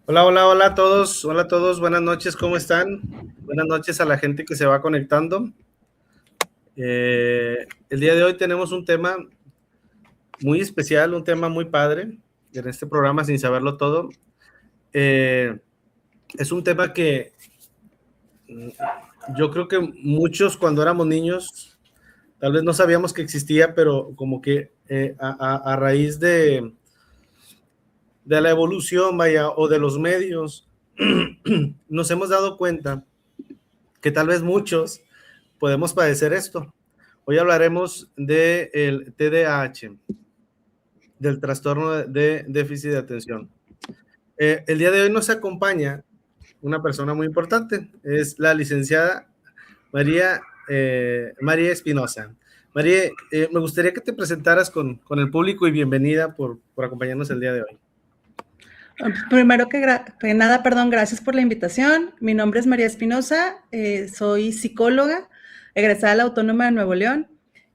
Hola, hola, hola a todos, buenas noches, ¿cómo están? Buenas noches a la gente que se va conectando. El día de hoy tenemos un tema muy especial, un tema muy padre en este programa Sin Saberlo Todo. Es un tema que yo creo que muchos cuando éramos niños tal vez no sabíamos que existía, pero como que a raíz de la evolución, vaya, o de los medios, nos hemos dado cuenta que tal vez muchos podemos padecer esto. Hoy hablaremos del TDAH, del trastorno de déficit de atención. El día de hoy nos acompaña una persona muy importante, es la licenciada María Espinosa. María, me gustaría que te presentaras con el público y bienvenida por acompañarnos el día de hoy. Primero que nada, perdón, gracias por la invitación. Mi nombre es María Espinosa, soy psicóloga, egresada de la Autónoma de Nuevo León.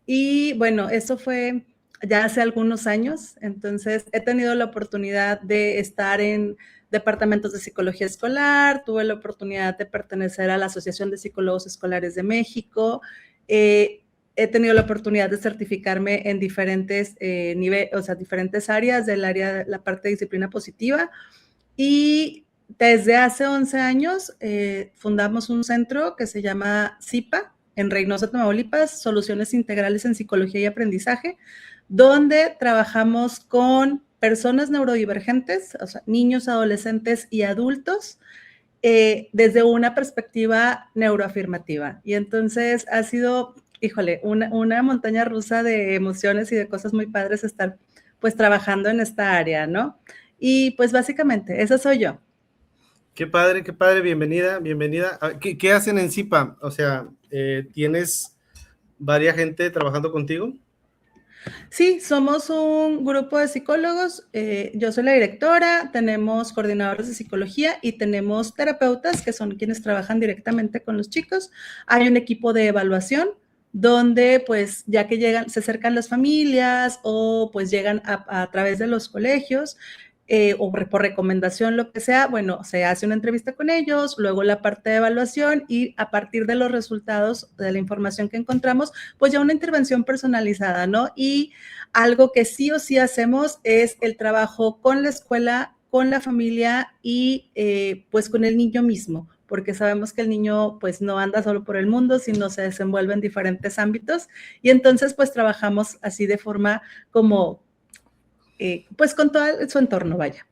Y bueno, eso fue ya hace algunos años, entonces he tenido la oportunidad de estar en departamentos de psicología escolar, tuve la oportunidad de pertenecer a la Asociación de Psicólogos Escolares de México, he tenido la oportunidad de certificarme en diferentes niveles, o sea, diferentes áreas del área de la parte de disciplina positiva, y desde hace 11 años fundamos un centro que se llama CIPA en Reynosa, Tamaulipas, Soluciones Integrales en Psicología y Aprendizaje, donde trabajamos con personas neurodivergentes, o sea, niños, adolescentes y adultos, desde una perspectiva neuroafirmativa. Y entonces ha sido, híjole, una montaña rusa de emociones y de cosas muy padres estar pues trabajando en esta área, ¿no? Y pues básicamente, esa soy yo. Qué padre, bienvenida, bienvenida. ¿Qué hacen en CIPA? O sea, ¿tienes varias gente trabajando contigo? Sí, somos un grupo de psicólogos, yo soy la directora, tenemos coordinadores de psicología y tenemos terapeutas que son quienes trabajan directamente con los chicos. Hay un equipo de evaluación donde pues ya que llegan, se acercan las familias o pues llegan a través de los colegios, o por recomendación, lo que sea, bueno, se hace una entrevista con ellos, luego la parte de evaluación y a partir de los resultados de la información que encontramos, pues ya una intervención personalizada, ¿no? Y algo que sí o sí hacemos es el trabajo con la escuela, con la familia y pues con el niño mismo, porque sabemos que el niño pues no anda solo por el mundo, sino se desenvuelve en diferentes ámbitos y entonces pues trabajamos así de forma como pues con todo su entorno, vaya.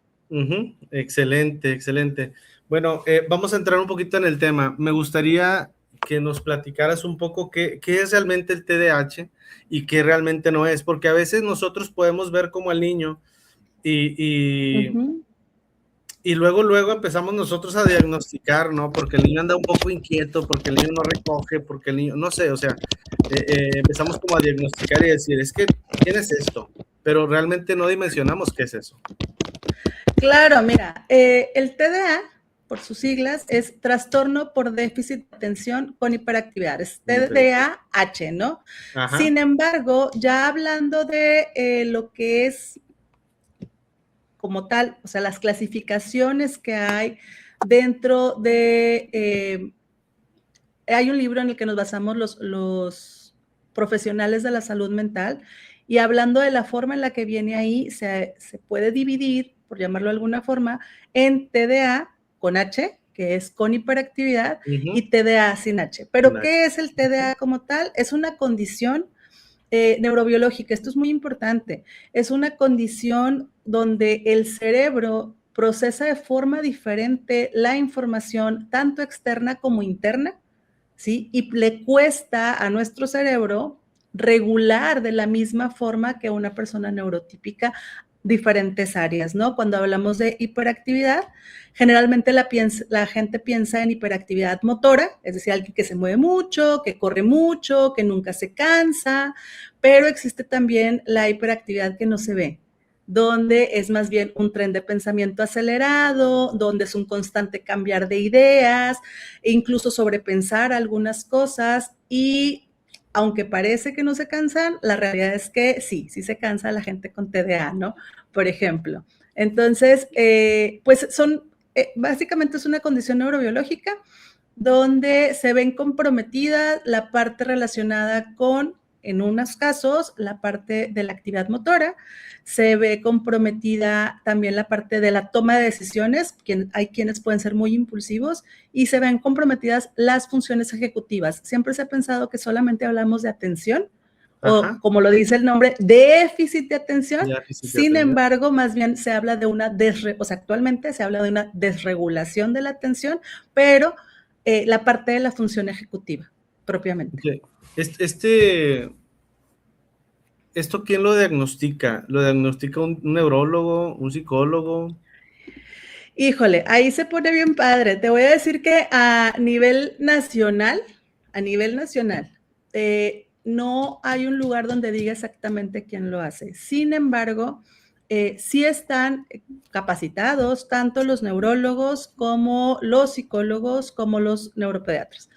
Excelente, excelente. Bueno, vamos a entrar un poquito en el tema. Me gustaría que nos platicaras un poco qué es realmente el TDAH y qué realmente no es, porque a veces nosotros podemos ver como al niño y, y, y luego empezamos nosotros a diagnosticar, ¿no? Porque el niño anda un poco inquieto, porque el niño no recoge, porque el niño, no sé, o sea, empezamos como a diagnosticar y decir, es que tienes esto, pero realmente no dimensionamos qué es eso. Claro, mira, el TDA, por sus siglas, es trastorno por déficit de atención con hiperactividad, es TDAH, ¿no? Ajá. Sin embargo, ya hablando de lo que es como tal, o sea, las clasificaciones que hay dentro de, hay un libro en el que nos basamos los profesionales de la salud mental, y hablando de la forma en la que viene ahí, se puede dividir, por llamarlo de alguna forma, en TDA con H, que es con hiperactividad, y TDA sin H. Pero, ¿qué es el TDA como tal? Es una condición neurobiológica, esto es muy importante, es una condición donde el cerebro procesa de forma diferente la información, tanto externa como interna, ¿sí? Y le cuesta a nuestro cerebro regular de la misma forma que una persona neurotípica diferentes áreas, ¿no? Cuando hablamos de hiperactividad, generalmente la gente piensa en hiperactividad motora, es decir, alguien que se mueve mucho, que corre mucho, que nunca se cansa, pero existe también la hiperactividad que no se ve, donde es más bien un tren de pensamiento acelerado, donde es un constante cambiar de ideas, e incluso sobrepensar algunas cosas, y aunque parece que no se cansan, la realidad es que sí se cansa la gente con TDA, ¿no? Por ejemplo. Entonces, pues básicamente es una condición neurobiológica donde se ven comprometidas la parte relacionada con, en unos casos, la parte de la actividad motora, se ve comprometida también la parte de la toma de decisiones, hay quienes pueden ser muy impulsivos, y se ven comprometidas las funciones ejecutivas. Siempre se ha pensado que solamente hablamos de atención, o como lo dice el nombre, déficit de atención. Sin embargo, más bien se habla de una actualmente se habla de una desregulación de la atención, pero la parte de la función ejecutiva, propiamente. Okay. ¿Esto quién lo diagnostica? ¿Lo diagnostica un neurólogo, un psicólogo? Híjole, ahí se pone bien padre. Te voy a decir que a nivel nacional, no hay un lugar donde diga exactamente quién lo hace. Sin embargo, sí están capacitados tanto los neurólogos como los psicólogos, como los neuropediatras.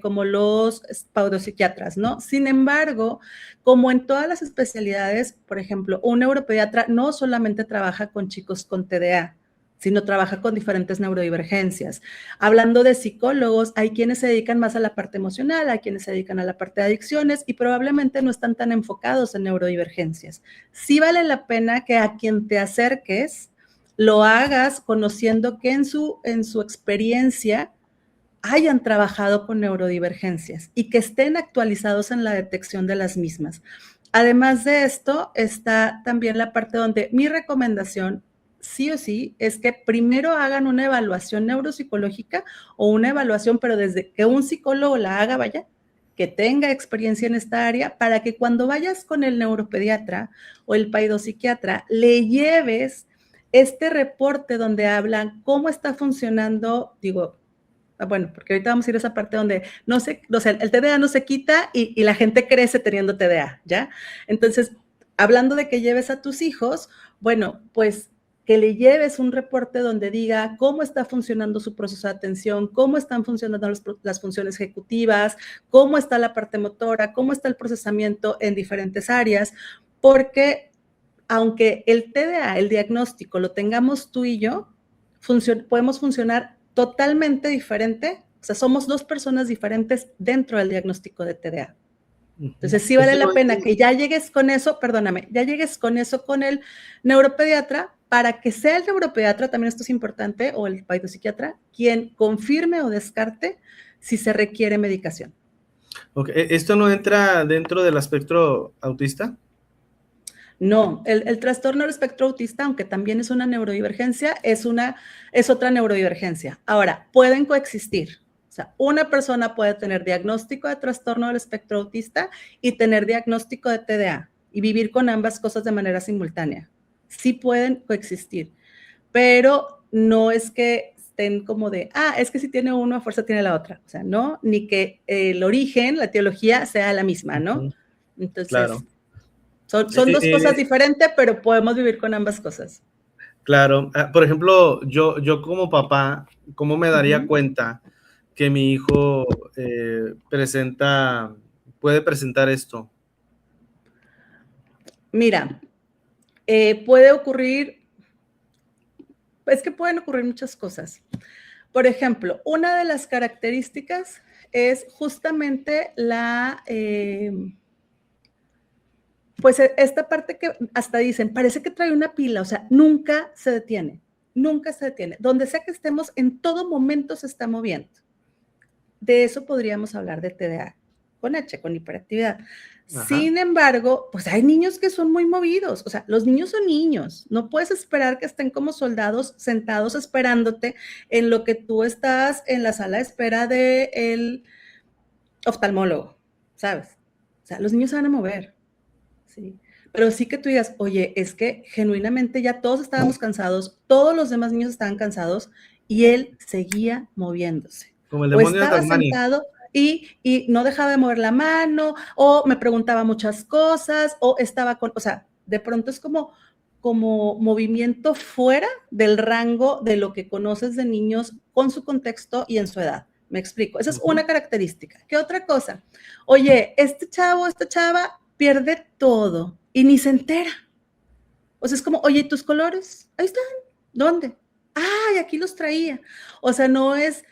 Como los paudopsiquiatras, ¿no? Sin embargo, como en todas las especialidades, por ejemplo, un neuropediatra no solamente trabaja con chicos con TDA, sino trabaja con diferentes neurodivergencias. Hablando de psicólogos, hay quienes se dedican más a la parte emocional, hay quienes se dedican a la parte de adicciones y probablemente no están tan enfocados en neurodivergencias. Sí vale la pena que a quien te acerques lo hagas conociendo que en su experiencia hayan trabajado con neurodivergencias y que estén actualizados en la detección de las mismas. Además de esto, está también la parte donde mi recomendación sí o sí es que primero hagan una evaluación neuropsicológica o una evaluación, pero desde que un psicólogo la haga, vaya, que tenga experiencia en esta área, para que cuando vayas con el neuropediatra o el paidopsiquiatra, le lleves este reporte donde hablan cómo está funcionando, bueno, porque ahorita vamos a ir a esa parte donde el TDA no se quita y la gente crece teniendo TDA, ¿ya? Entonces, hablando de que lleves a tus hijos, bueno, pues que le lleves un reporte donde diga cómo está funcionando su proceso de atención, cómo están funcionando las funciones ejecutivas, cómo está la parte motora, cómo está el procesamiento en diferentes áreas, porque aunque el TDA, el diagnóstico, lo tengamos tú y yo, podemos funcionar totalmente diferente, o sea, somos dos personas diferentes dentro del diagnóstico de TDA. Entonces, sí vale la pena que ya llegues con eso, con el neuropediatra, para que sea el neuropediatra, también esto es importante, o el paidopsiquiatra, quien confirme o descarte si se requiere medicación. Okay. ¿Esto no entra dentro del espectro autista? No, el trastorno del espectro autista, aunque también es una neurodivergencia, es otra neurodivergencia. Ahora, pueden coexistir. O sea, una persona puede tener diagnóstico de trastorno del espectro autista y tener diagnóstico de TDA y vivir con ambas cosas de manera simultánea. Sí pueden coexistir, pero no es que estén como de, es que si tiene uno, a fuerza tiene la otra. O sea, no, ni que el origen, la etiología sea la misma, ¿no? Entonces, claro. Son dos cosas diferentes, pero podemos vivir con ambas cosas. Claro. Por ejemplo, yo como papá, ¿cómo me daría cuenta que mi hijo puede presentar esto? Mira, pueden ocurrir muchas cosas. Por ejemplo, una de las características es justamente pues esta parte que hasta dicen, parece que trae una pila, o sea, nunca se detiene. Donde sea que estemos, en todo momento se está moviendo. De eso podríamos hablar de TDA con H, con hiperactividad. Ajá. Sin embargo, pues hay niños que son muy movidos, o sea, los niños son niños, no puedes esperar que estén como soldados sentados esperándote en lo que tú estás en la sala de espera del oftalmólogo, ¿sabes? O sea, los niños se van a mover, ¿sí? Pero sí que tú digas, oye, es que genuinamente ya todos estábamos cansados, todos los demás niños estaban cansados y él seguía moviéndose. Como el demonio de Tasmania. Sentado y no dejaba de mover la mano, o me preguntaba muchas cosas, o sea, de pronto es como movimiento fuera del rango de lo que conoces de niños con su contexto y en su edad. Me explico. Esa es una característica. ¿Qué otra cosa? Oye, este chavo, esta chava pierde todo y ni se entera. O sea, es como, oye, ¿tus colores? Ahí están. ¿Dónde? Ay, aquí los traía. O sea, no es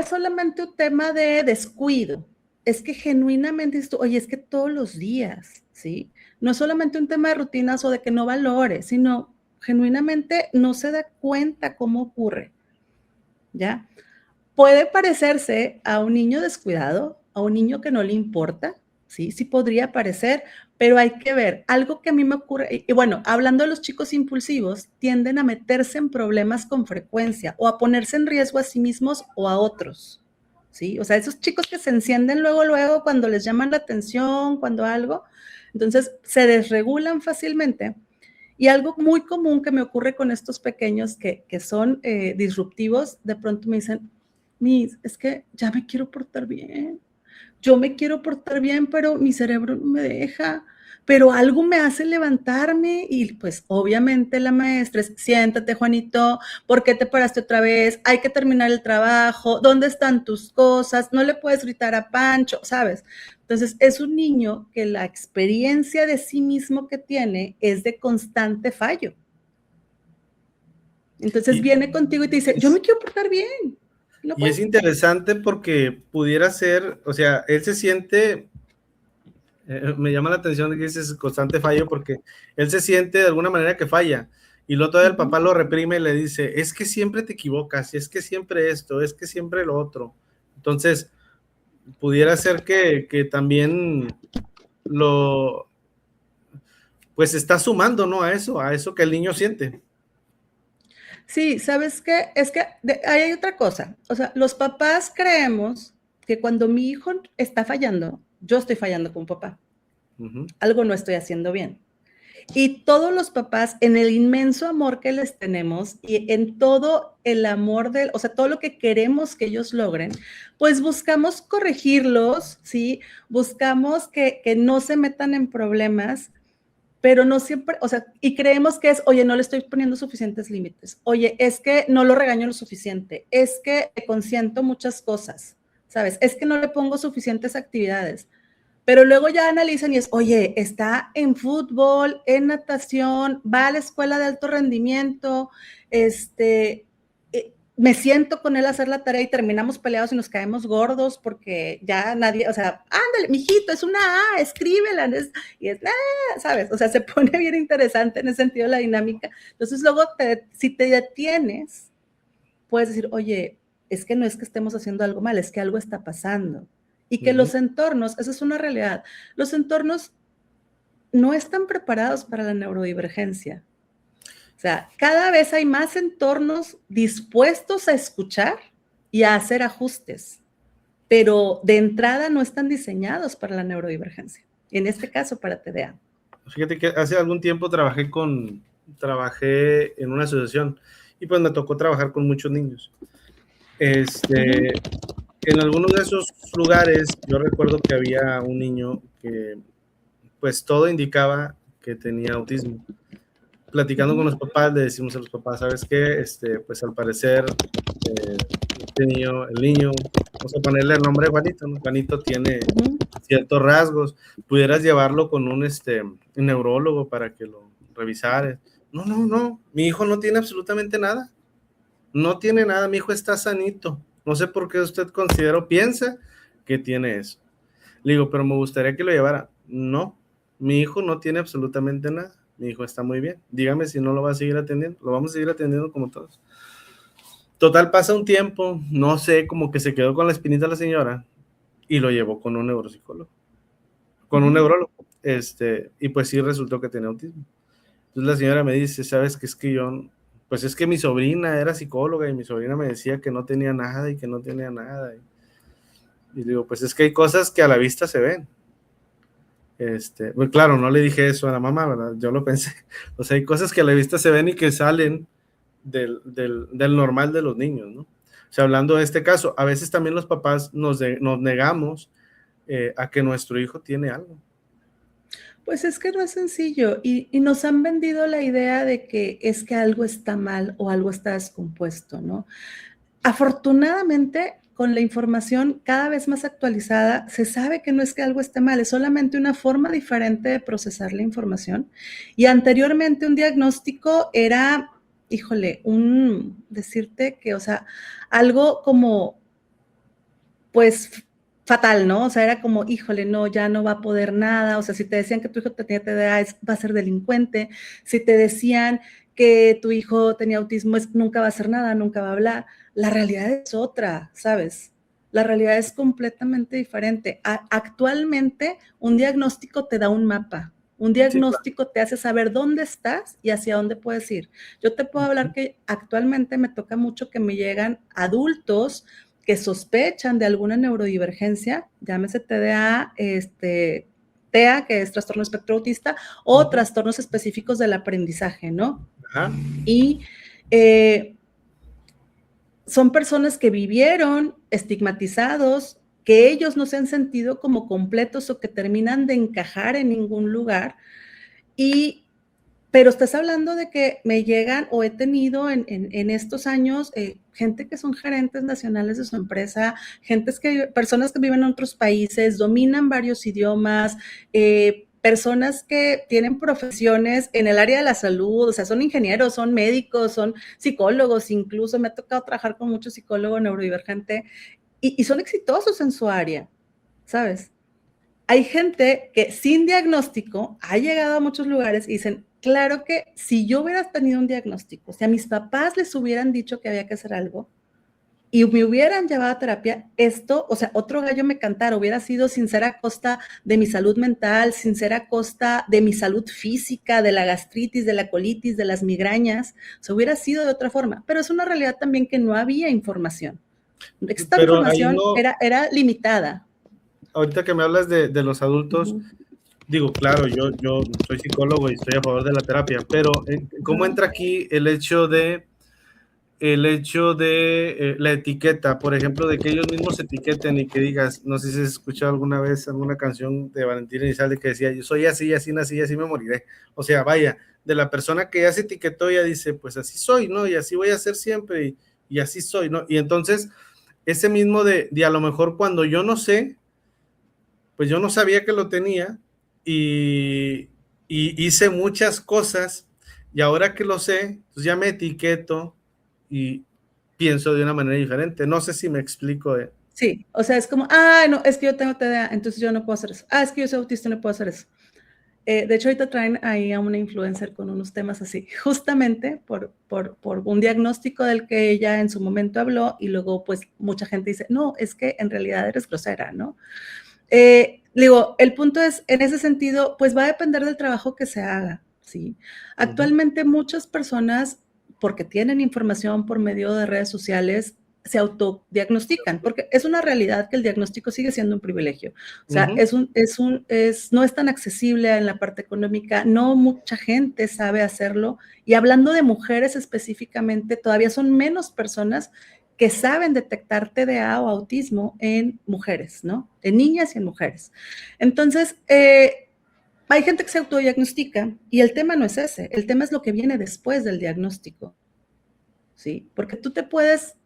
solamente un tema de descuido, es que genuinamente dices tú, oye, es que todos los días, ¿sí? No es solamente un tema de rutinas o de que no valore, sino genuinamente no se da cuenta cómo ocurre, ¿ya? Puede parecerse a un niño descuidado, a un niño que no le importa, ¿sí? Sí podría parecer, pero hay que ver. Algo que a mí me ocurre, y bueno, hablando de los chicos impulsivos, tienden a meterse en problemas con frecuencia o a ponerse en riesgo a sí mismos o a otros, ¿sí? O sea, esos chicos que se encienden luego, luego, cuando les llaman la atención, cuando algo, entonces se desregulan fácilmente. Y algo muy común que me ocurre con estos pequeños que son disruptivos, de pronto me dicen, Miss, es que ya me quiero portar bien. Yo me quiero portar bien, pero mi cerebro no me deja. Pero algo me hace levantarme y pues obviamente la maestra es, siéntate Juanito, ¿por qué te paraste otra vez? Hay que terminar el trabajo, ¿dónde están tus cosas? No le puedes gritar a Pancho, ¿sabes? Entonces es un niño que la experiencia de sí mismo que tiene es de constante fallo. Entonces Y, viene contigo y te dice, yo me quiero portar bien. No y es puedo. interesante porque pudiera ser, o sea, él se siente, me llama la atención que dices constante fallo porque él se siente de alguna manera que falla y luego todavía el papá lo reprime y le dice, es que siempre te equivocas, es que siempre esto, es que siempre lo otro. Entonces, pudiera ser que también lo, pues está sumando, ¿no? A eso que el niño siente. Sí, ¿sabes qué? Es que ahí hay otra cosa. O sea, los papás creemos que cuando mi hijo está fallando, yo estoy fallando con papá. Algo no estoy haciendo bien. Y todos los papás, en el inmenso amor que les tenemos y en todo el amor o sea, todo lo que queremos que ellos logren, pues buscamos corregirlos, ¿sí? Buscamos que no se metan en problemas, pero no siempre, o sea, y creemos que es, oye, no le estoy poniendo suficientes límites, oye, es que no lo regaño lo suficiente, es que consiento muchas cosas, ¿sabes? Es que no le pongo suficientes actividades. Pero luego ya analizan y es, oye, está en fútbol, en natación, va a la escuela de alto rendimiento, me siento con él a hacer la tarea y terminamos peleados y nos caemos gordos porque ya nadie, o sea, ándale, mijito, es una A, escríbela, y es, ¿sabes? O sea, se pone bien interesante en ese sentido la dinámica. Entonces luego, si te detienes, puedes decir, oye, es que no es que estemos haciendo algo mal, es que algo está pasando. Y que los entornos, esa es una realidad, los entornos no están preparados para la neurodivergencia. O sea, cada vez hay más entornos dispuestos a escuchar y a hacer ajustes, pero de entrada no están diseñados para la neurodivergencia. En este caso, para TDA. Fíjate que hace algún tiempo trabajé en una asociación y pues me tocó trabajar con muchos niños. En algunos de esos lugares yo recuerdo que había un niño que pues todo indicaba que tenía autismo. Platicando con los papás, le decimos a los papás, ¿sabes qué? Pues al parecer, el niño, vamos a ponerle el nombre de Juanito, ¿no? Juanito tiene ciertos rasgos, pudieras llevarlo con un neurólogo para que lo revisara. No, mi hijo no tiene absolutamente nada, no tiene nada, mi hijo está sanito, no sé por qué usted considera o piensa que tiene eso. Le digo, pero me gustaría que lo llevara. No, mi hijo no tiene absolutamente nada. Mi hijo está muy bien. Dígame si no lo va a seguir atendiendo. Lo vamos a seguir atendiendo como todos. Total, pasa un tiempo, no sé, como que se quedó con la espinita la señora y lo llevó con un neuropsicólogo, con un neurólogo. Y pues sí resultó que tenía autismo. Entonces la señora me dice, ¿sabes qué? Es que yo, pues es que mi sobrina era psicóloga y mi sobrina me decía que no tenía nada y que no tenía nada. Y digo, pues es que hay cosas que a la vista se ven. Pues claro, no le dije eso a la mamá, ¿verdad? Yo lo pensé. O sea, hay cosas que a la vista se ven y que salen del normal de los niños, ¿no? O sea, hablando de este caso, a veces también los papás nos negamos a que nuestro hijo tiene algo. Pues es que no es sencillo y nos han vendido la idea de que es que algo está mal o algo está descompuesto, ¿no? Afortunadamente, con la información cada vez más actualizada, se sabe que no es que algo esté mal, es solamente una forma diferente de procesar la información. Y anteriormente un diagnóstico era, híjole, decirte que, o sea, algo como, pues, fatal, ¿no? O sea, era como, híjole, no, ya no va a poder nada. O sea, si te decían que tu hijo tenía TDA, va a ser delincuente. Si te decían que tu hijo tenía autismo, nunca va a hacer nada, nunca va a hablar. La realidad es otra, ¿sabes? La realidad es completamente diferente. Actualmente, un diagnóstico te da un mapa. Un diagnóstico te hace saber dónde estás y hacia dónde puedes ir. Yo te puedo hablar que actualmente me toca mucho que me llegan adultos que sospechan de alguna neurodivergencia, llámese TDA, TEA, que es trastorno espectro autista, o trastornos específicos del aprendizaje, ¿no? Ajá. Y son personas que vivieron estigmatizados, que ellos no se han sentido como completos o que terminan de encajar en ningún lugar. Pero estás hablando de que me llegan o he tenido en estos años gente que son gerentes nacionales de su empresa, personas que viven en otros países, dominan varios idiomas, personas que tienen profesiones en el área de la salud, o sea, son ingenieros, son médicos, son psicólogos, incluso me ha tocado trabajar con mucho psicólogo neurodivergente y son exitosos en su área, ¿sabes? Hay gente que sin diagnóstico ha llegado a muchos lugares y dicen, claro que si yo hubiera tenido un diagnóstico, si a mis papás les hubieran dicho que había que hacer algo y me hubieran llevado a terapia, esto, o sea, otro gallo me cantara, hubiera sido sin ser a costa de mi salud mental, sin ser a costa de mi salud física, de la gastritis, de la colitis, de las migrañas, o sea, hubiera sido de otra forma, pero es una realidad también que no había información. Esta Pero ahí información no, era limitada. ahorita que me hablas de los adultos, digo, claro, yo soy psicólogo y estoy a favor de la terapia, pero ¿cómo entra aquí el hecho de la etiqueta, por ejemplo, de que ellos mismos se etiqueten y que digas, no sé si has escuchado alguna vez alguna canción de Valentín Elizalde que decía, yo soy así, así nací, así me moriré? O sea, vaya, de la persona que ya se etiquetó, ya dice, pues así soy, ¿no? Y así voy a ser siempre y así soy, ¿no? Y entonces, ese mismo de a lo mejor cuando yo no sé, pues yo no sabía que lo tenía y hice muchas cosas y ahora que lo sé, pues ya me etiqueto y pienso de una manera diferente. No sé si me explico. Sí, o sea, es como, no, es que yo tengo TDA, entonces yo no puedo hacer eso. Es que yo soy autista, no puedo hacer eso. De hecho, ahorita traen ahí a una influencer con unos temas así, justamente por un diagnóstico del que ella en su momento habló y luego pues mucha gente dice, no, es que en realidad eres grosera, ¿no? Digo, el punto es, en ese sentido, pues va a depender del trabajo que se haga, ¿sí? Actualmente muchas personas, porque tienen información por medio de redes sociales, se autodiagnostican, porque es una realidad que el diagnóstico sigue siendo un privilegio. O sea, no es tan accesible en la parte económica, no mucha gente sabe hacerlo. Y hablando de mujeres específicamente, todavía son menos personas que saben detectar TDA o autismo en mujeres, ¿no? En niñas y en mujeres. Entonces, hay gente que se autodiagnostica y el tema no es ese, el tema es lo que viene después del diagnóstico, ¿sí? Porque tú te puedes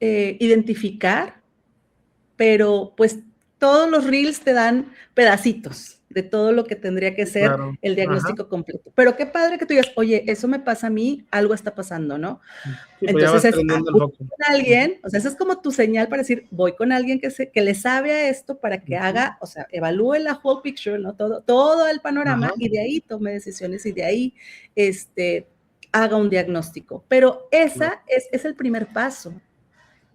identificar, pero pues todos los reels te dan pedacitos de todo lo que tendría que ser Claro. el diagnóstico completo. Pero qué padre que tú digas, oye, eso me pasa a mí, algo está pasando, ¿no? Sí, pues ya Entonces vas es prendiendo el voy foco. con alguien, o sea, esa es como tu señal para decir, voy con alguien que le sabe a esto para que haga, o sea, evalúe la whole picture, ¿no? Todo el panorama y de ahí tome decisiones y de ahí haga un diagnóstico. Pero esa es el primer paso.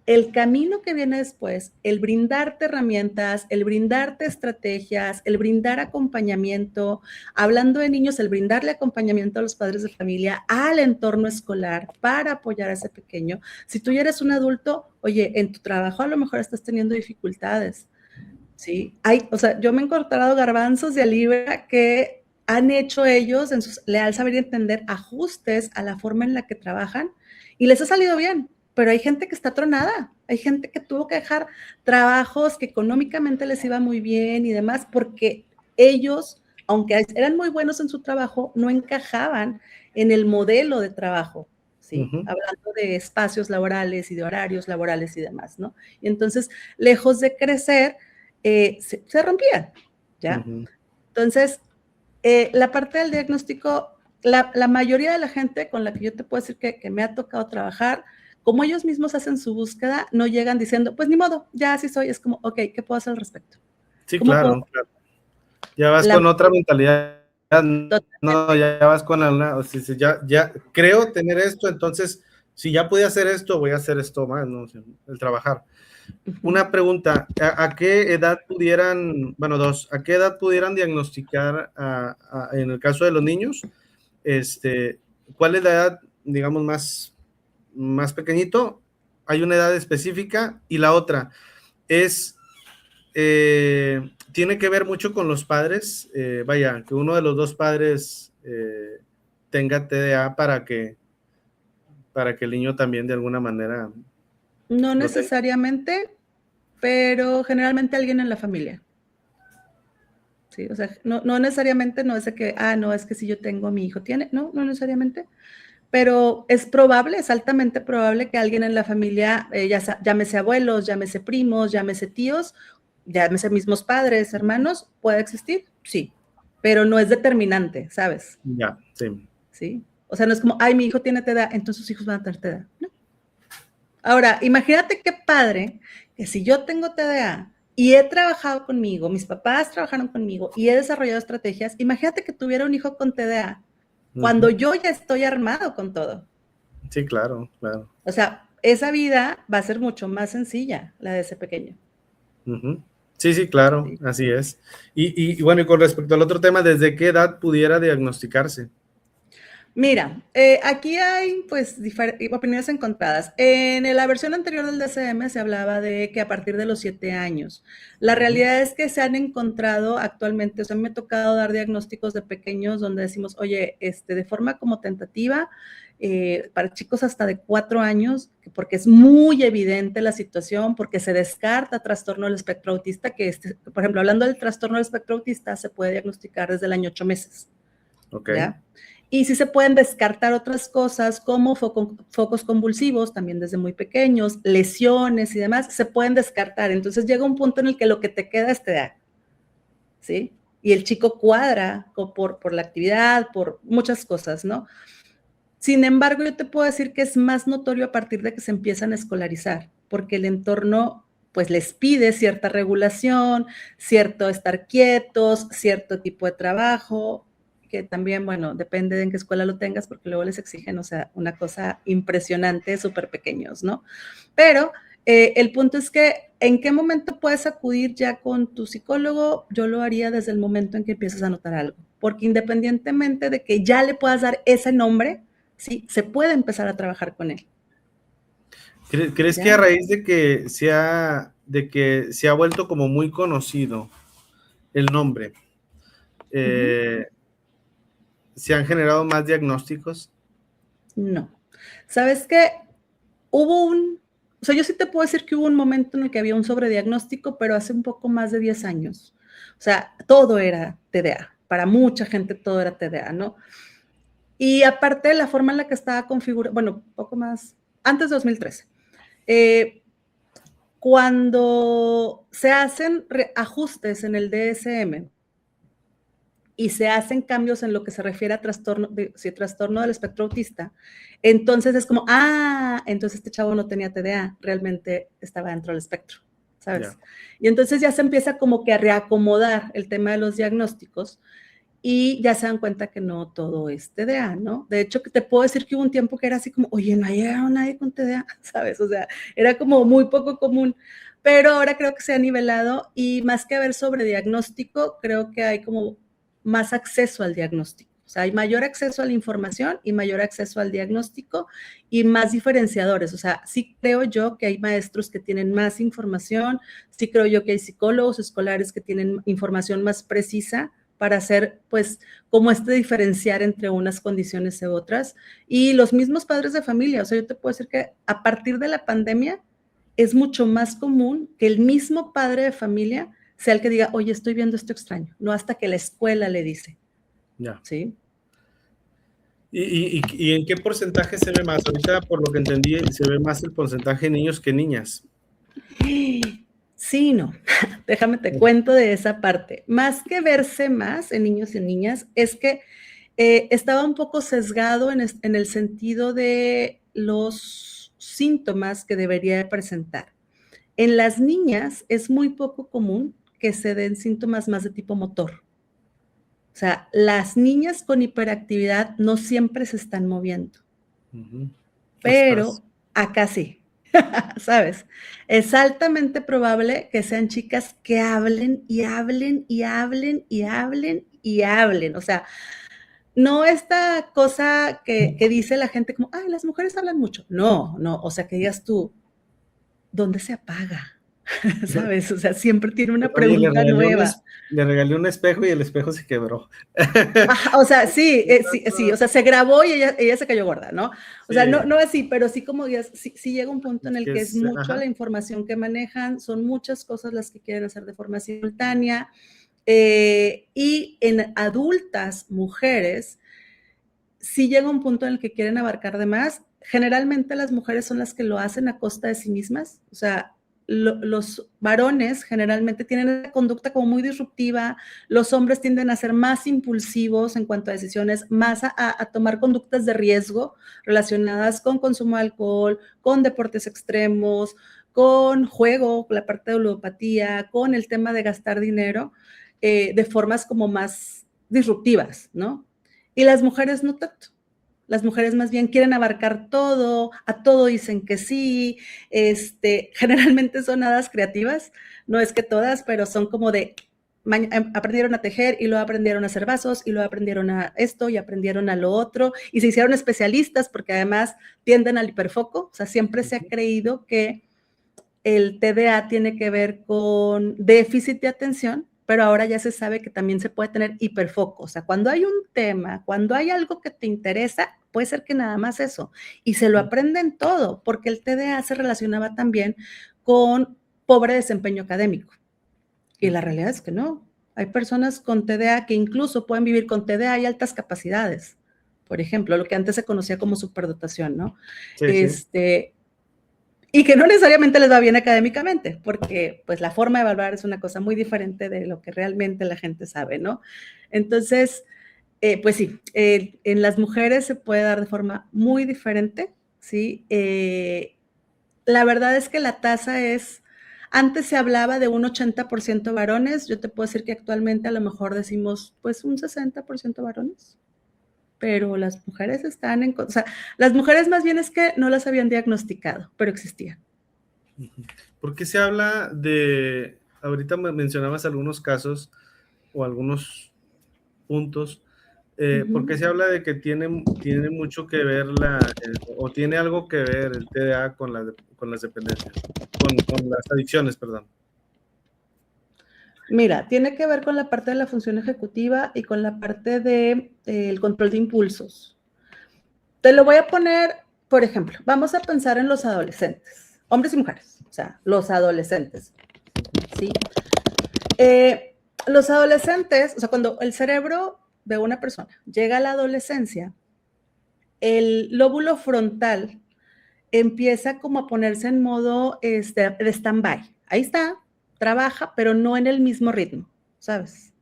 El camino que viene después, el brindarte herramientas, el brindarte estrategias, el brindar acompañamiento, hablando de niños, el brindarle acompañamiento a los padres de familia, al entorno escolar para apoyar a ese pequeño. Si tú ya eres un adulto, oye, en tu trabajo a lo mejor estás teniendo dificultades, ¿sí? O sea, yo me he encontrado garbanzos de libra que han hecho ellos, en sus leal saber y entender, ajustes a la forma en la que trabajan y les ha salido bien. Pero hay gente que está tronada, hay gente que tuvo que dejar trabajos que económicamente les iba muy bien y demás, porque ellos, aunque eran muy buenos en su trabajo, no encajaban en el modelo de trabajo, ¿sí? Hablando de espacios laborales y de horarios laborales y demás, ¿no? Y entonces, lejos de crecer, se rompían, ¿ya? Entonces, la parte del diagnóstico, la mayoría de la gente con la que yo te puedo decir que me ha tocado trabajar, como ellos mismos hacen su búsqueda, no llegan diciendo, pues ni modo, ya así soy, es como, ok, ¿qué puedo hacer al respecto? Sí, ¿Cómo puedo? claro. Ya vas con otra mentalidad, no, ya vas con una, o sea, ya creo tener esto, entonces, si ya pude hacer esto, voy a hacer esto más, ¿no? El trabajar. Una pregunta, ¿a qué edad pudieran, bueno, ¿a qué edad pudieran diagnosticar en el caso de los niños? ¿Cuál es la edad, digamos, más pequeñito? ¿Hay una edad específica? Y la otra es, tiene que ver mucho con los padres, vaya, que uno de los dos padres tenga TDA para que el niño también de alguna manera... No necesariamente, pero generalmente alguien en la familia. Sí, o sea, no necesariamente, no es de que, no, es que si yo tengo, mi hijo tiene, no necesariamente, pero es probable, es altamente probable que alguien en la familia, llámese abuelos, llámese primos, llámese tíos, llámese mismos padres, hermanos, pueda existir, sí, pero no es determinante, ¿sabes? Ya, sí. Sí, o sea, no es como, mi hijo tiene TDA, entonces sus hijos van a tener TDA, ¿no? Ahora, imagínate qué padre que si yo tengo TDA y he trabajado conmigo, mis papás trabajaron conmigo y he desarrollado estrategias, imagínate que tuviera un hijo con TDA cuando yo ya estoy armado con todo. Sí, claro. O sea, esa vida va a ser mucho más sencilla, la de ese pequeño. Sí, claro, sí. Así es. Y bueno, y con respecto al otro tema, ¿desde qué edad pudiera diagnosticarse? Mira, aquí hay pues opiniones encontradas. En la versión anterior del DSM se hablaba de que a partir de los 7 años. La realidad es que se han encontrado actualmente, o sea, me ha tocado dar diagnósticos de pequeños donde decimos, oye, de forma como tentativa, para chicos hasta de 4 años, porque es muy evidente la situación, porque se descarta trastorno del espectro autista, que por ejemplo, hablando del trastorno del espectro autista, se puede diagnosticar desde el año 8 meses. Ok. ¿Ya? Y sí se pueden descartar otras cosas como focos convulsivos, también desde muy pequeños, lesiones y demás, se pueden descartar. Entonces llega un punto en el que lo que te queda es TDA, ¿sí? Y el chico cuadra por la actividad, por muchas cosas, ¿no? Sin embargo, yo te puedo decir que es más notorio a partir de que se empiezan a escolarizar, porque el entorno pues les pide cierta regulación, cierto estar quietos, cierto tipo de trabajo, que también, bueno, depende de en qué escuela lo tengas, porque luego les exigen, o sea, una cosa impresionante, súper pequeños, ¿no? Pero el punto es que, ¿en qué momento puedes acudir ya con tu psicólogo? Yo lo haría desde el momento en que empiezas a notar algo, porque independientemente de que ya le puedas dar ese nombre, sí, se puede empezar a trabajar con él. ¿Crees que a raíz de que se ha vuelto como muy conocido el nombre, se han generado más diagnósticos? No. ¿Sabes qué? O sea, yo sí te puedo decir que hubo un momento en el que había un sobrediagnóstico, pero hace un poco más de 10 años. O sea, todo era TDA. Para mucha gente todo era TDA, ¿no? Y aparte de la forma en la que estaba configurado, bueno, poco más, antes de 2013, cuando se hacen ajustes en el DSM y se hacen cambios en lo que se refiere a trastorno del espectro autista, entonces es como, entonces este chavo no tenía TDA, realmente estaba dentro del espectro, ¿sabes? Yeah. Y entonces ya se empieza como que a reacomodar el tema de los diagnósticos y ya se dan cuenta que no todo es TDA, ¿no? De hecho, te puedo decir que hubo un tiempo que era así como, oye, no ha llegado nadie con TDA, ¿sabes? O sea, era como muy poco común, pero ahora creo que se ha nivelado y más que haber sobrediagnóstico, creo que hay como más acceso al diagnóstico. O sea, hay mayor acceso a la información y mayor acceso al diagnóstico y más diferenciadores. O sea, sí creo yo que hay maestros que tienen más información, sí creo yo que hay psicólogos escolares que tienen información más precisa para hacer, pues, como diferenciar entre unas condiciones y otras. Y los mismos padres de familia, o sea, yo te puedo decir que a partir de la pandemia es mucho más común que el mismo padre de familia sea el que diga, oye, estoy viendo esto extraño, no hasta que la escuela le dice. Ya. ¿Sí? ¿Y en qué porcentaje se ve más? Ahorita, por lo que entendí, se ve más el porcentaje de niños que niñas. Sí, no. Déjame te cuento de esa parte. Más que verse más en niños y en niñas, es que estaba un poco sesgado en el sentido de los síntomas que debería presentar. En las niñas es muy poco común que se den síntomas más de tipo motor. O sea, las niñas con hiperactividad no siempre se están moviendo, pero acá sí, ¿sabes? Es altamente probable que sean chicas que hablen y hablen y hablen y hablen y hablen. O sea, no esta cosa que dice la gente como, ay, las mujeres hablan mucho. No, no, o sea, que digas tú, ¿dónde se apaga? ¿Sabes? O sea, siempre tiene una Oye, pregunta nueva. le regalé un espejo y el espejo se quebró. Ajá, o sea, sí, sí, o sea, se grabó y ella se cayó gorda, ¿no? O sea, Sí, no así, pero sí como ya, sí llega un punto en es el que que es mucho ajá. la información que manejan, son muchas cosas las que quieren hacer de forma simultánea, y en adultas, mujeres, sí llega un punto en el que quieren abarcar de más. Generalmente las mujeres son las que lo hacen a costa de sí mismas, o sea, los varones generalmente tienen una conducta como muy disruptiva, los hombres tienden a ser más impulsivos en cuanto a decisiones, más a tomar conductas de riesgo relacionadas con consumo de alcohol, con deportes extremos, con juego, la parte de ludopatía, con el tema de gastar dinero, de formas como más disruptivas, ¿no? Y las mujeres no tanto. Las mujeres más bien quieren abarcar todo, a todo dicen que sí, generalmente son hadas creativas, no es que todas, pero son como de, aprendieron a tejer y luego aprendieron a hacer vasos y luego aprendieron a esto y aprendieron a lo otro y se hicieron especialistas porque además tienden al hiperfoco, o sea, siempre se ha creído que el TDA tiene que ver con déficit de atención, pero ahora ya se sabe que también se puede tener hiperfoco. O sea, cuando hay un tema, cuando hay algo que te interesa, puede ser que nada más eso. Y se lo aprenden todo, porque el TDA se relacionaba también con pobre desempeño académico. Y la realidad es que no. Hay personas con TDA que incluso pueden vivir con TDA y altas capacidades. Por ejemplo, lo que antes se conocía como superdotación, ¿no? Sí, sí. Y que no necesariamente les va bien académicamente, porque pues la forma de evaluar es una cosa muy diferente de lo que realmente la gente sabe, ¿no? Entonces, pues sí, en las mujeres se puede dar de forma muy diferente, ¿sí? La verdad es que la tasa es, antes se hablaba de un 80% varones, yo te puedo decir que actualmente a lo mejor decimos pues un 60% varones, pero las mujeres están o sea, las mujeres más bien es que no las habían diagnosticado, pero existían. ¿Por qué se habla de, ahorita mencionabas algunos casos o algunos puntos, ¿por qué se habla de que tiene mucho que ver o tiene algo que ver el TDA con las dependencias, con las adicciones, perdón? Mira, tiene que ver con la parte de la función ejecutiva y con la parte de, el control de impulsos. Te lo voy a poner, por ejemplo, vamos a pensar en los adolescentes, hombres y mujeres, o sea, los adolescentes, ¿sí? Los adolescentes, o sea, cuando el cerebro de una persona llega a la adolescencia, el lóbulo frontal empieza como a ponerse en modo de stand-by. Ahí está, trabaja, pero no en el mismo ritmo, ¿sabes?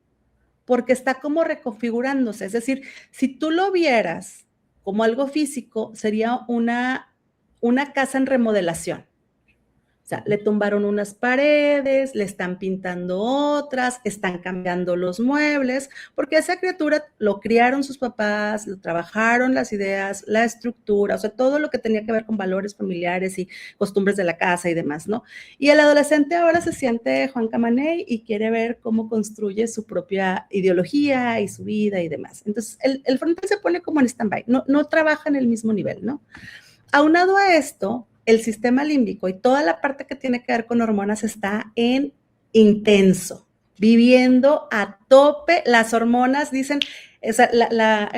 Porque está como reconfigurándose. Es decir, si tú lo vieras como algo físico, sería una casa en remodelación. O sea, le tumbaron unas paredes, le están pintando otras, están cambiando los muebles, porque a esa criatura lo criaron sus papás, lo trabajaron las ideas, la estructura, o sea, todo lo que tenía que ver con valores familiares y costumbres de la casa y demás, ¿no? Y el adolescente ahora se siente Juan Camaney y quiere ver cómo construye su propia ideología y su vida y demás. Entonces, el frontal se pone como en stand-by, no trabaja en el mismo nivel, ¿no? Aunado a esto, el sistema límbico y toda la parte que tiene que ver con hormonas está en intenso, viviendo a tope. Las hormonas dicen, esa, la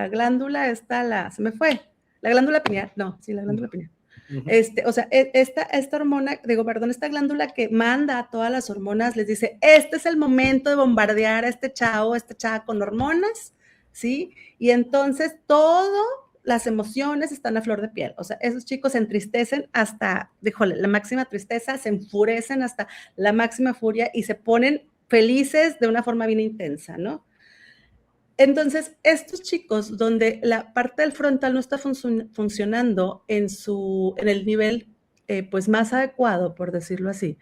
glándula está, se me fue, la glándula pineal, no, sí, la glándula pineal. Ujú. O sea, esta hormona, digo, perdón, esta glándula que manda a todas las hormonas, les dice, este es el momento de bombardear a este chavo, a esta chava con hormonas, ¿sí? Y entonces todo las emociones están a flor de piel. O sea, esos chicos se entristecen hasta, díjole, la máxima tristeza, se enfurecen hasta la máxima furia y se ponen felices de una forma bien intensa, ¿no? Entonces, estos chicos donde la parte del frontal no está funcionando en el nivel pues más adecuado, por decirlo así,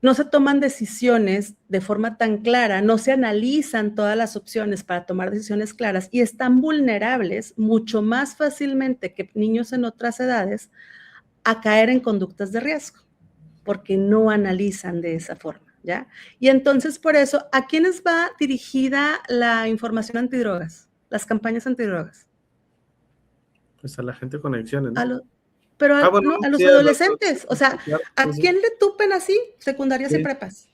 no se toman decisiones de forma tan clara, no se analizan todas las opciones para tomar decisiones claras y están vulnerables mucho más fácilmente que niños en otras edades a caer en conductas de riesgo, porque no analizan de esa forma, ¿ya? Y entonces, por eso, ¿a quiénes va dirigida la información antidrogas, las campañas antidrogas? Pues a la gente con adicciones, A ¿no? los, pero Ah, bueno, no, a los sí, a los adolescentes, o sea, claro, sí, ¿a sí. quién le tupen así? Secundarias y Sí, prepas.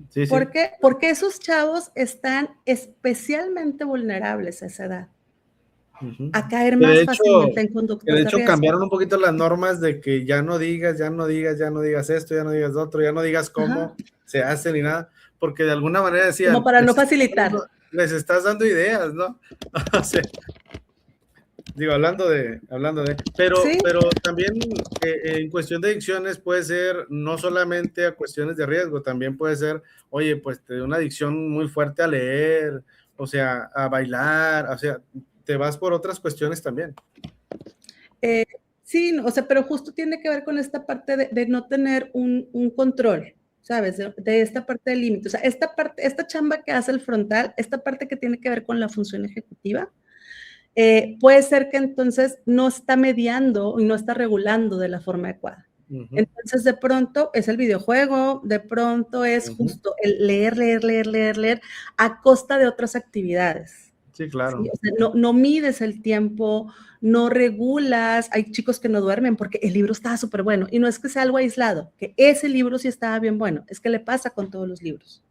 sí, sí. ¿Por qué? Porque esos chavos están especialmente vulnerables a esa edad, Ujú. a caer Que más fácilmente en de conductas de hecho riesgo. cambiaron un poquito las normas de que ya no digas, ya no digas, ya no digas esto, ya no digas lo otro, ya no digas Ajá. cómo se hace ni nada, porque de alguna manera Como decían, para no facilitar. les estás dando ideas, ¿no? O sea, digo, Sí, pero también en cuestión de adicciones puede ser no solamente a cuestiones de riesgo, también puede ser, oye, pues te da una adicción muy fuerte a leer, o sea, a bailar, o sea, te vas por otras cuestiones también. Eh, sí, no, o sea, pero justo tiene que ver con esta parte de no tener un control, ¿sabes? De esta parte del límite. O sea, esta parte, esta chamba que hace el frontal, esta parte que tiene que ver con la función ejecutiva, puede ser que entonces no está mediando y no está regulando de la forma adecuada. Ujú, Entonces, de pronto es el videojuego, de pronto es ujú. justo el leer, leer, leer, leer, leer a costa de otras actividades. Sí, ¿Sí? claro. O sea, no mides el tiempo, no regulas. Hay chicos que no duermen porque el libro estaba súper bueno. Y no es que sea algo aislado, que ese libro sí estaba bien bueno. Es que le pasa con todos los libros.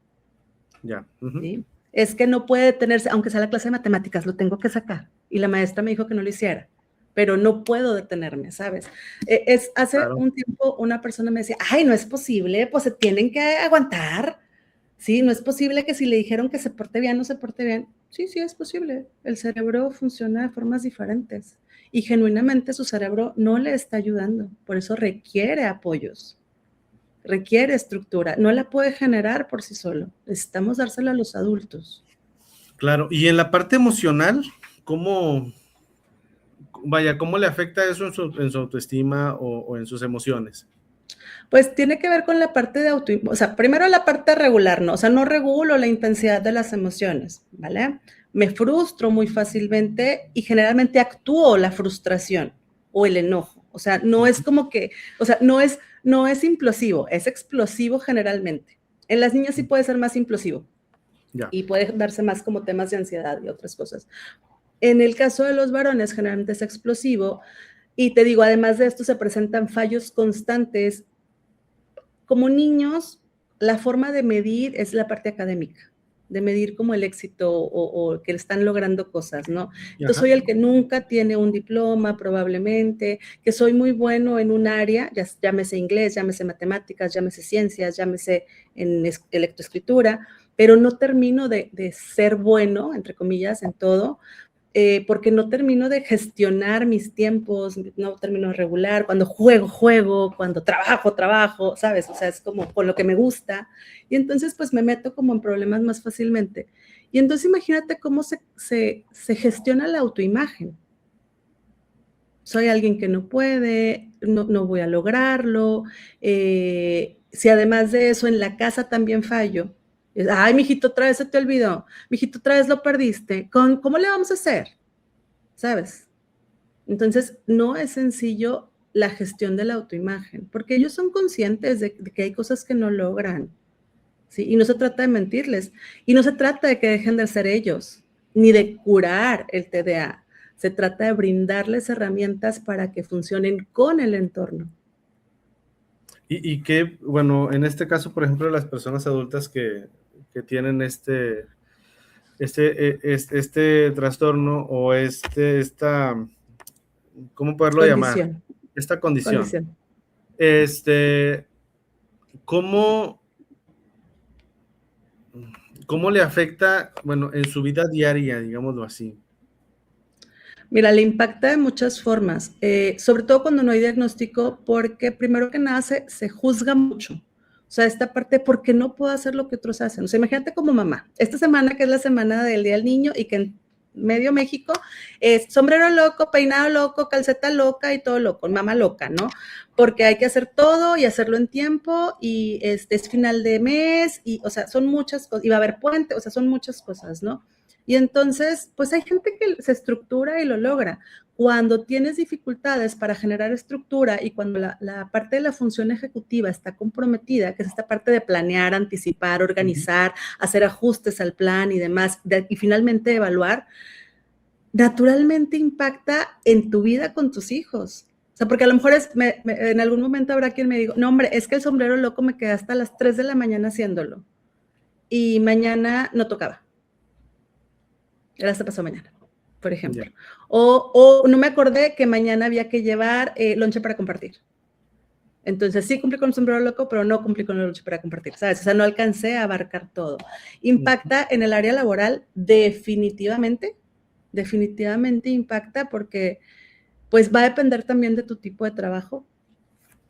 Ya. Ujú. ¿Sí? Es que no puede detenerse, aunque sea la clase de matemáticas, lo tengo que sacar. Y la maestra me dijo que no lo hiciera, pero no puedo detenerme, ¿sabes? Hace Claro. un tiempo una persona me decía, ay, no es posible, pues se tienen que aguantar. Sí, no es posible que si le dijeron que se porte bien, no se porte bien. Sí, sí, es posible. El cerebro funciona de formas diferentes y genuinamente su cerebro no le está ayudando. Por eso requiere apoyos, requiere estructura. No la puede generar por sí solo. Necesitamos dársela a los adultos. Claro. Y en la parte emocional, ¿cómo, vaya, cómo le afecta eso en su autoestima o en sus emociones? Pues tiene que ver con la parte de o sea, primero la parte regular, ¿no? O sea, no regulo la intensidad de las emociones, ¿vale? Me frustro muy fácilmente y generalmente actúo la frustración o el enojo. O sea, no es como que, o sea, no es implosivo, es explosivo generalmente. En las niñas sí puede ser más implosivo Ya. y puede darse más como temas de ansiedad y otras cosas. En el caso de los varones, generalmente es explosivo y te digo, además de esto se presentan fallos constantes como niños, la forma de medir es la parte académica, de medir como el éxito o que están logrando cosas, ¿no? Entonces Ajá. soy el que nunca tiene un diploma probablemente, que soy muy bueno en un área, llámese inglés, llámese matemáticas, llámese ciencias, llámese en lectoescritura, pero no termino de ser bueno, entre comillas, en todo, porque no termino de gestionar mis tiempos, no termino de regular, cuando juego, cuando trabajo, ¿sabes? O sea, es como con lo que me gusta. Y entonces pues me meto como en problemas más fácilmente. Y entonces imagínate cómo se gestiona la autoimagen. Soy alguien que no puede, no voy a lograrlo. Si además de eso en la casa también fallo, ay, mijito, otra vez se te olvidó, mijito, otra vez lo perdiste, ¿cómo le vamos a hacer? ¿Sabes? Entonces, no es sencillo la gestión de la autoimagen, porque ellos son conscientes de que hay cosas que no logran, ¿sí? Y no se trata de mentirles, y no se trata de que dejen de ser ellos, ni de curar el TDA. Se trata de brindarles herramientas para que funcionen con el entorno. Y que, bueno, en este caso, por ejemplo, las personas adultas que tienen este trastorno o esta, ¿cómo poderlo llamar? Condición. esta condición. Condición. ¿Cómo le afecta, bueno, en su vida diaria, digámoslo así? Mira, le impacta de muchas formas, sobre todo cuando no hay diagnóstico, porque primero que nada se juzga mucho. O sea, esta parte, ¿por qué no puedo hacer lo que otros hacen? O sea, imagínate como mamá, esta semana que es la semana del Día del Niño y que en medio México es sombrero loco, peinado loco, calceta loca y todo loco, mamá loca, ¿no? Porque hay que hacer todo y hacerlo en tiempo y es final de mes y, o sea, son muchas cosas, y va a haber puente, o sea, son muchas cosas, ¿no? Y entonces, pues hay gente que se estructura y lo logra. Cuando tienes dificultades para generar estructura y cuando la parte de la función ejecutiva está comprometida, que es esta parte de planear, anticipar, organizar, hacer ajustes al plan y demás, y finalmente evaluar, naturalmente impacta en tu vida con tus hijos. O sea, porque a lo mejor en algún momento habrá quien me diga, no hombre, es que el sombrero loco me quedé hasta las 3 de la mañana haciéndolo y mañana no tocaba. Era hasta pasó mañana, por ejemplo. Yeah. O no me acordé que mañana había que llevar lonche para compartir. Entonces sí cumplí con el sombrero loco, pero no cumplí con el lonche para compartir, ¿sabes? O sea, no alcancé a abarcar todo. ¿Impacta en el área laboral? Definitivamente impacta porque pues va a depender también de tu tipo de trabajo,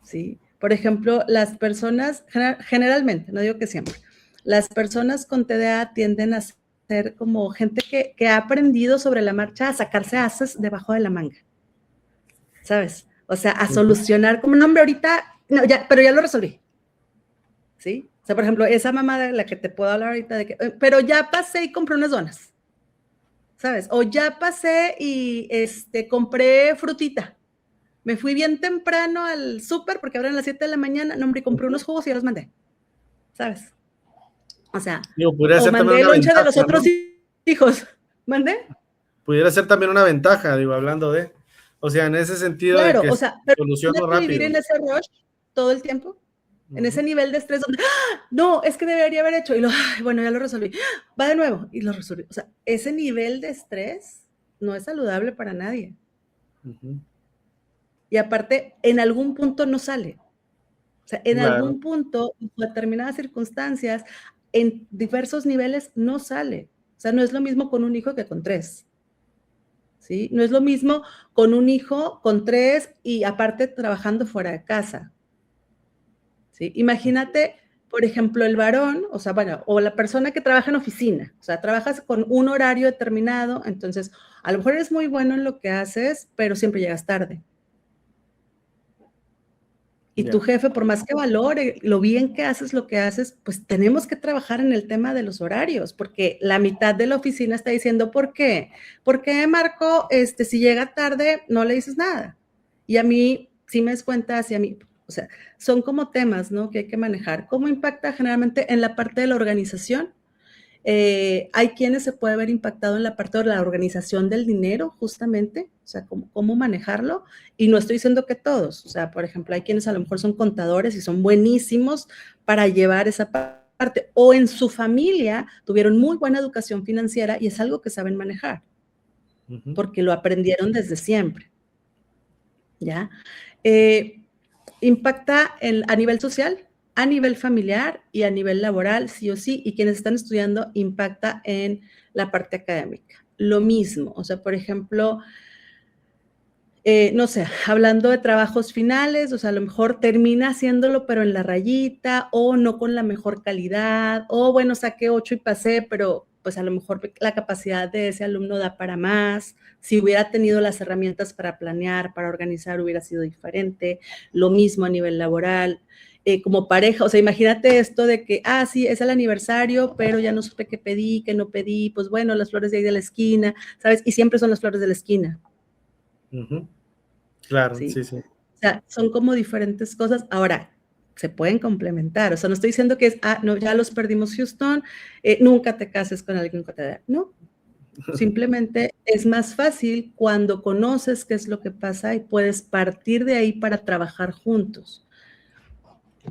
¿sí? Por ejemplo, las personas, generalmente, no digo que siempre, las personas con TDA tienden a ser como gente que ha aprendido sobre la marcha a sacarse ases debajo de la manga, ¿sabes? O sea, a solucionar como, no, hombre, ahorita, no, ya, pero ya lo resolví, ¿sí? O sea, por ejemplo, esa mamá de la que te puedo hablar ahorita, de que, pero ya pasé y compré unas donas, ¿sabes? O ya pasé y compré frutita. Me fui bien temprano al súper porque abren a las 7 de la mañana, no, hombre, compré unos jugos y ya los mandé, ¿sabes? O sea, o mandé el lonche de los otros hijos. ¿Mandé? Pudiera ser también una ventaja, digo, hablando de, o sea, en ese sentido claro, de que o sea, pero soluciono rápido. Vivir en ese rush todo el tiempo, en ese nivel de estrés donde, ¡ah! No, es que debería haber hecho, y bueno, ya lo resolví, va de nuevo, y lo resolví. O sea, ese nivel de estrés no es saludable para nadie. Y aparte, en algún punto no sale. O sea, en algún punto, en determinadas circunstancias, en diversos niveles, no sale. O sea, no es lo mismo con un hijo que con 3. ¿Sí? No es lo mismo con un hijo con 3 y aparte trabajando fuera de casa. ¿Sí? Imagínate, por ejemplo, el varón, o sea, bueno, o la persona que trabaja en oficina, o sea, trabajas con un horario determinado, entonces, a lo mejor eres muy bueno en lo que haces, pero siempre llegas tarde. Y tu jefe, por más que valore lo bien que haces lo que haces, pues tenemos que trabajar en el tema de los horarios, porque la mitad de la oficina está diciendo, ¿por qué? ¿Por qué, Marco, si llega tarde, no le dices nada? Y a mí, sí me das cuenta, hacia mí, o sea, son como temas, ¿no? Que hay que manejar. ¿Cómo impacta generalmente en la parte de la organización? Hay quienes se puede ver impactado en la parte de la organización del dinero, justamente, o sea, cómo manejarlo, y no estoy diciendo que todos, o sea, por ejemplo, hay quienes a lo mejor son contadores y son buenísimos para llevar esa parte, o en su familia tuvieron muy buena educación financiera y es algo que saben manejar, porque lo aprendieron desde siempre, ¿ya? Impacta a nivel social, a nivel familiar y a nivel laboral, sí o sí, y quienes están estudiando impacta en la parte académica. Lo mismo, o sea, por ejemplo, no sé, hablando de trabajos finales, o sea, a lo mejor termina haciéndolo, pero en la rayita, o no con la mejor calidad, o bueno, saqué 8 y pasé, pero pues a lo mejor la capacidad de ese alumno da para más. Si hubiera tenido las herramientas para planear, para organizar, hubiera sido diferente. Lo mismo a nivel laboral. Como pareja, o sea, imagínate esto de que, sí, es el aniversario, pero ya no supe qué pedí, qué no pedí, pues bueno, las flores de ahí de la esquina, ¿sabes? Y siempre son las flores de la esquina. Claro, sí, sí. O sea, son como diferentes cosas. Ahora, se pueden complementar. O sea, no estoy diciendo que es, no, ya los perdimos, Houston, nunca te cases con alguien que te da. No, simplemente es más fácil cuando conoces qué es lo que pasa y puedes partir de ahí para trabajar juntos.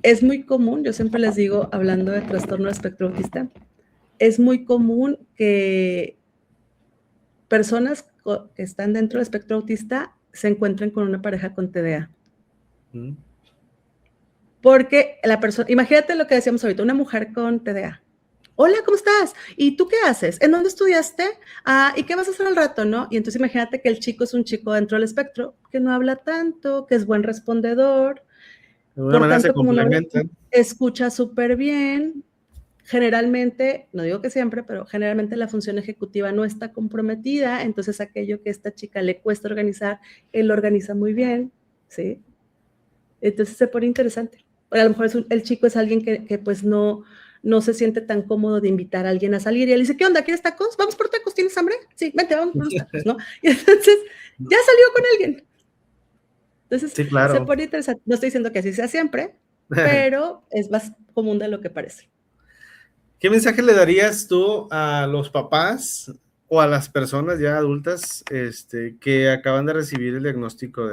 Es muy común, yo siempre les digo, hablando de trastorno de espectro autista, es muy común que personas que están dentro del espectro autista se encuentren con una pareja con TDA. Mm. Porque la persona, imagínate lo que decíamos ahorita, una mujer con TDA. Hola, ¿cómo estás? ¿Y tú qué haces? ¿En dónde estudiaste? ¿Y qué vas a hacer al rato, no? Y entonces imagínate que el chico es un chico dentro del espectro, que no habla tanto, que es buen respondedor, De alguna por manera se tanto, como no habla, complementan. escucha súper bien. Generalmente, no digo que siempre, pero generalmente la función ejecutiva no está comprometida, entonces aquello que a esta chica le cuesta organizar, él lo organiza muy bien, ¿sí? Entonces se pone interesante. O a lo mejor el chico es alguien que pues no se siente tan cómodo de invitar a alguien a salir y él dice, ¿qué onda? ¿Quieres tacos? ¿Vamos por tacos? ¿Tienes hambre? Sí, vente, vamos por unos tacos, ¿no? Y entonces ya salió con alguien. Entonces Sí, se claro. pone interesante. No estoy diciendo que así sea siempre, pero es más común de lo que parece. ¿Qué mensaje le darías tú a los papás o a las personas ya adultas que acaban de recibir el diagnóstico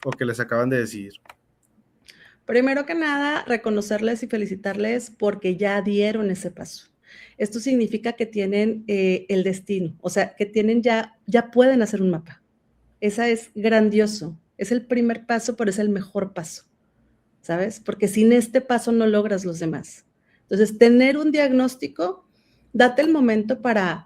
o que les acaban de decir? Primero que nada, reconocerles y felicitarles porque ya dieron ese paso. Esto significa que tienen el destino, o sea, que tienen ya pueden hacer un mapa. Esa es grandioso. Es el primer paso, pero es el mejor paso, ¿sabes? Porque sin este paso no logras los demás. Entonces, tener un diagnóstico, date el momento para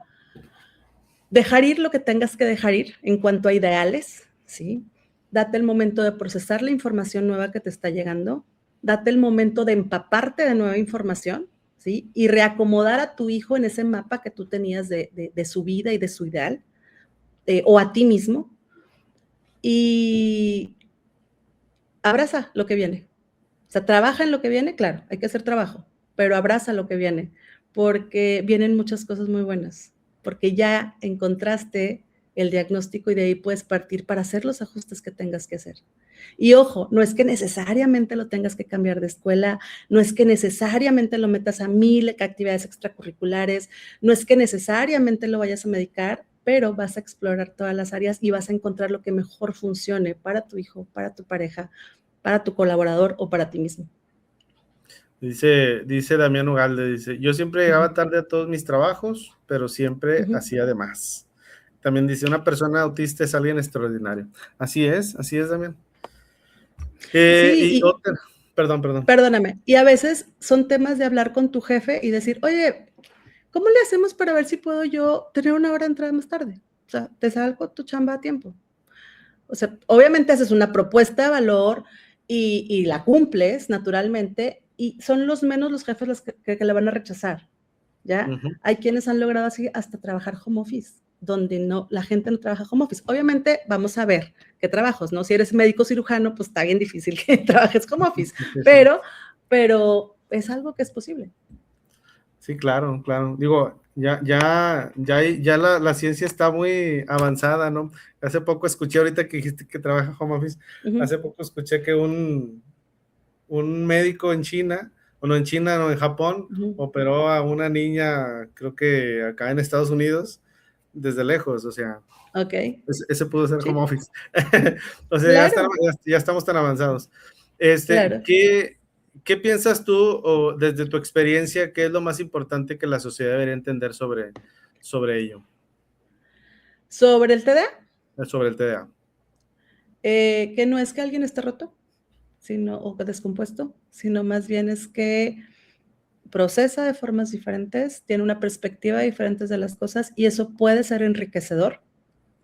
dejar ir lo que tengas que dejar ir en cuanto a ideales, ¿sí? Date el momento de procesar la información nueva que te está llegando, date el momento de empaparte de nueva información, ¿sí? Y reacomodar a tu hijo en ese mapa que tú tenías de su vida y de su ideal, o a ti mismo, y abraza lo que viene. O sea, trabaja en lo que viene, claro, hay que hacer trabajo, pero abraza lo que viene, porque vienen muchas cosas muy buenas, porque ya encontraste el diagnóstico y de ahí puedes partir para hacer los ajustes que tengas que hacer. Y ojo, no es que necesariamente lo tengas que cambiar de escuela, no es que necesariamente lo metas a 1000 actividades extracurriculares, no es que necesariamente lo vayas a medicar, pero vas a explorar todas las áreas y vas a encontrar lo que mejor funcione para tu hijo, para tu pareja, para tu colaborador o para ti mismo. Dice Damián Ugalde, dice, yo siempre llegaba tarde a todos mis trabajos, pero siempre hacía de más. También dice, una persona autista es alguien extraordinario. Así es, Damián. Y Sí, otra, perdón. perdóname, y a veces son temas de hablar con tu jefe y decir, oye, ¿cómo le hacemos para ver si puedo yo tener una hora de entrada más tarde? O sea, te salgo tu chamba a tiempo. O sea, obviamente haces una propuesta de valor y la cumples naturalmente, y son los menos los jefes los que la van a rechazar, ¿ya? Hay quienes han logrado así hasta trabajar home office, donde no, la gente no trabaja home office. Obviamente vamos a ver qué trabajos, ¿no? Si eres médico cirujano, pues está bien difícil que trabajes home office, pero es algo que es posible. Sí, claro. Digo, ya la ciencia está muy avanzada, ¿no? Hace poco escuché, ahorita que dijiste que trabaja home office, hace poco escuché que un médico en China, o no en China, no en Japón, operó a una niña, creo que acá en Estados Unidos, desde lejos, o sea, ese pudo ser home office. O sea, Claro. ya estamos tan avanzados. Claro. ¿Qué piensas tú, o desde tu experiencia, qué es lo más importante que la sociedad debería entender sobre ello? Sobre el TDA. Sobre el TDA. Que no es que alguien esté roto, o descompuesto, sino más bien es que procesa de formas diferentes, tiene una perspectiva diferente de las cosas y eso puede ser enriquecedor,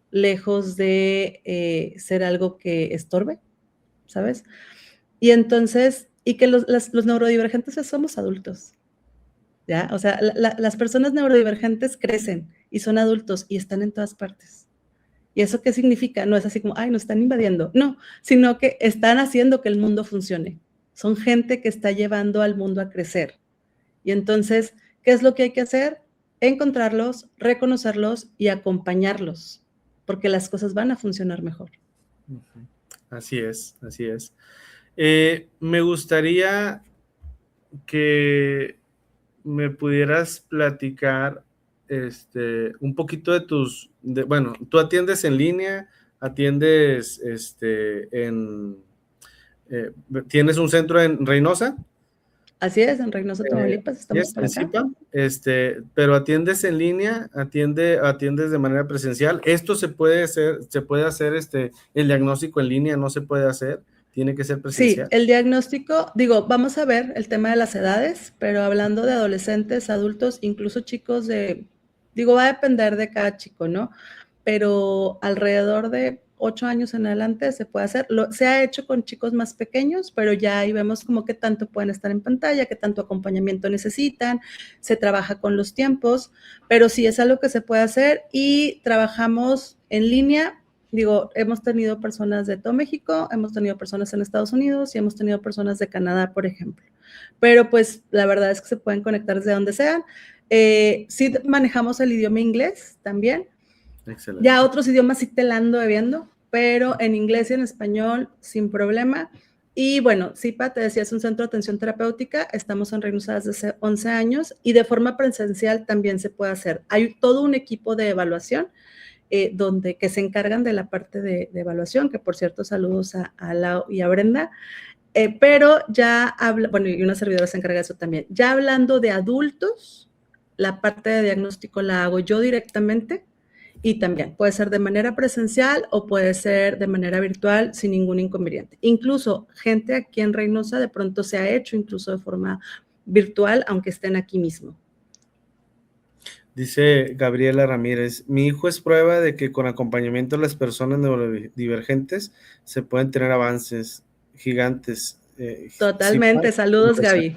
lejos de ser algo que estorbe, ¿sabes? Y entonces, y que los neurodivergentes somos adultos, ¿ya? O sea, las personas neurodivergentes crecen y son adultos y están en todas partes. ¿Y eso qué significa? No es así como, ay, nos están invadiendo. No, sino que están haciendo que el mundo funcione. Son gente que está llevando al mundo a crecer. Y entonces, ¿qué es lo que hay que hacer? Encontrarlos, reconocerlos y acompañarlos, porque las cosas van a funcionar mejor. Así es. Me gustaría que me pudieras platicar un poquito bueno, tú atiendes en línea, atiendes tienes un centro en Reynosa. Así es, en Reynosa, Tamaulipas, estamos por En acá. CIPA, pero atiendes en línea, atiendes de manera presencial. Esto se puede hacer, el diagnóstico en línea no se puede hacer. ¿Tiene que ser Sí, presencial? el diagnóstico, digo, vamos a ver el tema de las edades, pero hablando de adolescentes, adultos, incluso chicos de, digo, va a depender de cada chico, ¿no? Pero alrededor de 8 años en adelante se puede hacer. Se ha hecho con chicos más pequeños, pero ya ahí vemos como qué tanto pueden estar en pantalla, qué tanto acompañamiento necesitan, se trabaja con los tiempos, pero sí es algo que se puede hacer y trabajamos en línea. Digo, hemos tenido personas de todo México, hemos tenido personas en Estados Unidos y hemos tenido personas de Canadá, por ejemplo. Pero pues la verdad es que se pueden conectar desde donde sean. Sí manejamos el idioma inglés también. Excelente. Ya otros idiomas sí te la ando debiendo, pero en inglés y en español sin problema. Y bueno, CIPA, te decía, es un centro de atención terapéutica, estamos en Reynosa desde hace 11 años y de forma presencial también se puede hacer. Hay todo un equipo de evaluación que se encargan de la parte de evaluación, que por cierto saludos a Lau y a Brenda, pero ya bueno, y una servidora se encarga de eso también. Ya hablando de adultos, la parte de diagnóstico la hago yo directamente y también puede ser de manera presencial o puede ser de manera virtual sin ningún inconveniente. Incluso gente aquí en Reynosa de pronto se ha hecho incluso de forma virtual, aunque estén aquí mismo. Dice Gabriela Ramírez, mi hijo es prueba de que con acompañamiento de las personas neurodivergentes se pueden tener avances gigantes. Totalmente, saludos Gaby.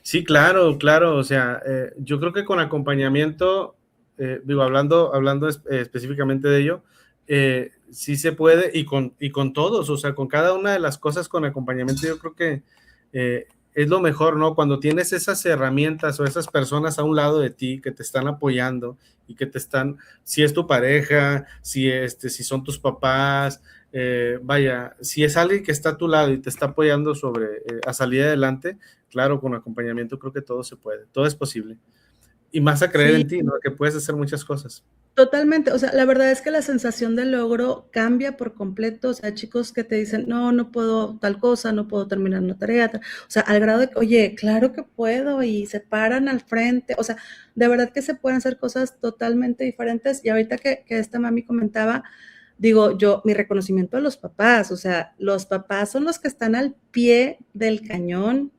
Sí, claro, claro, o sea, yo creo que con acompañamiento, digo, hablando específicamente de ello, sí se puede y con todos, o sea, con cada una de las cosas con acompañamiento, yo creo que es lo mejor, ¿no? Cuando tienes esas herramientas o esas personas a un lado de ti que te están apoyando y que te están, si es tu pareja, si son tus papás, vaya, si es alguien que está a tu lado y te está apoyando a salir adelante, claro, con acompañamiento creo que todo se puede, todo es posible. Y más a creer en ti, ¿no? Que puedes hacer muchas cosas. Totalmente, o sea, la verdad es que la sensación de logro cambia por completo, o sea, chicos que te dicen, no puedo tal cosa, no puedo terminar una tarea, o sea, al grado de que, oye, claro que puedo, y se paran al frente, o sea, de verdad que se pueden hacer cosas totalmente diferentes, y ahorita que esta mami comentaba, digo, mi reconocimiento a los papás, o sea, los papás son los que están al pie del cañón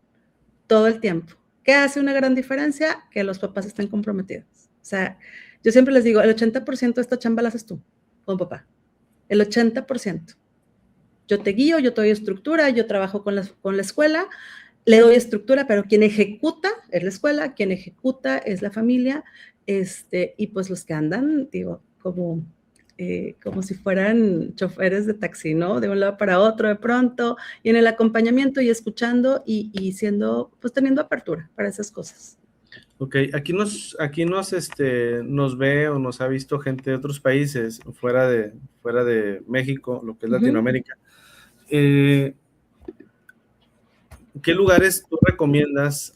todo el tiempo. ¿Qué hace una gran diferencia? Que los papás estén comprometidos, o sea, yo siempre les digo, el 80% de esta chamba la haces tú, con papá. El 80%. Yo te guío, yo te doy estructura, yo trabajo con la escuela, le doy estructura, pero quien ejecuta es la escuela, quien ejecuta es la familia, y pues los que andan, digo, como si fueran choferes de taxi, ¿no? De un lado para otro de pronto, y en el acompañamiento y escuchando y siendo, pues teniendo apertura para esas cosas. Ok, nos ve o nos ha visto gente de otros países fuera de México, lo que es Latinoamérica. ¿Qué lugares tú recomiendas